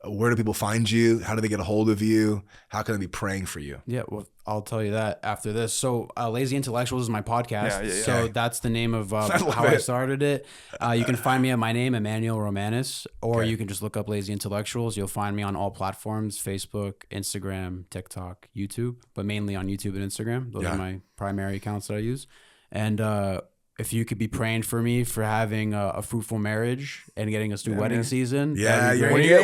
where do people find you? How do they get a hold of you? How can they be praying for you? Yeah, well, I'll tell you that after this. So Lazy Intellectuals is my podcast. Yeah. So that's the name of how I started it. You can find me at my name, Emmanuel Ramonous, or you can just look up Lazy Intellectuals. You'll find me on all platforms, Facebook, Instagram, TikTok, YouTube, but mainly on YouTube and Instagram. Those are my primary accounts that I use. And if you could be praying for me for having a fruitful marriage and getting us through wedding season. Yeah,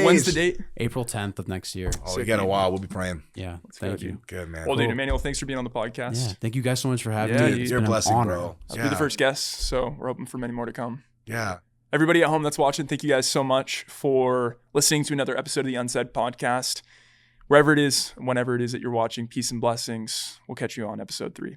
when's the date? April 10th of next year. Oh, you got a while. We'll be praying. Yeah, thank you. Good, man. Well, dude, Emmanuel, thanks for being on the podcast. Yeah, thank you guys so much for having me. You're a blessing, bro. I'll be the first guest, so we're hoping for many more to come. Yeah. Everybody at home that's watching, thank you guys so much for listening to another episode of the Unsaid Podcast. Wherever it is, whenever it is that you're watching, peace and blessings. We'll catch you on episode 3.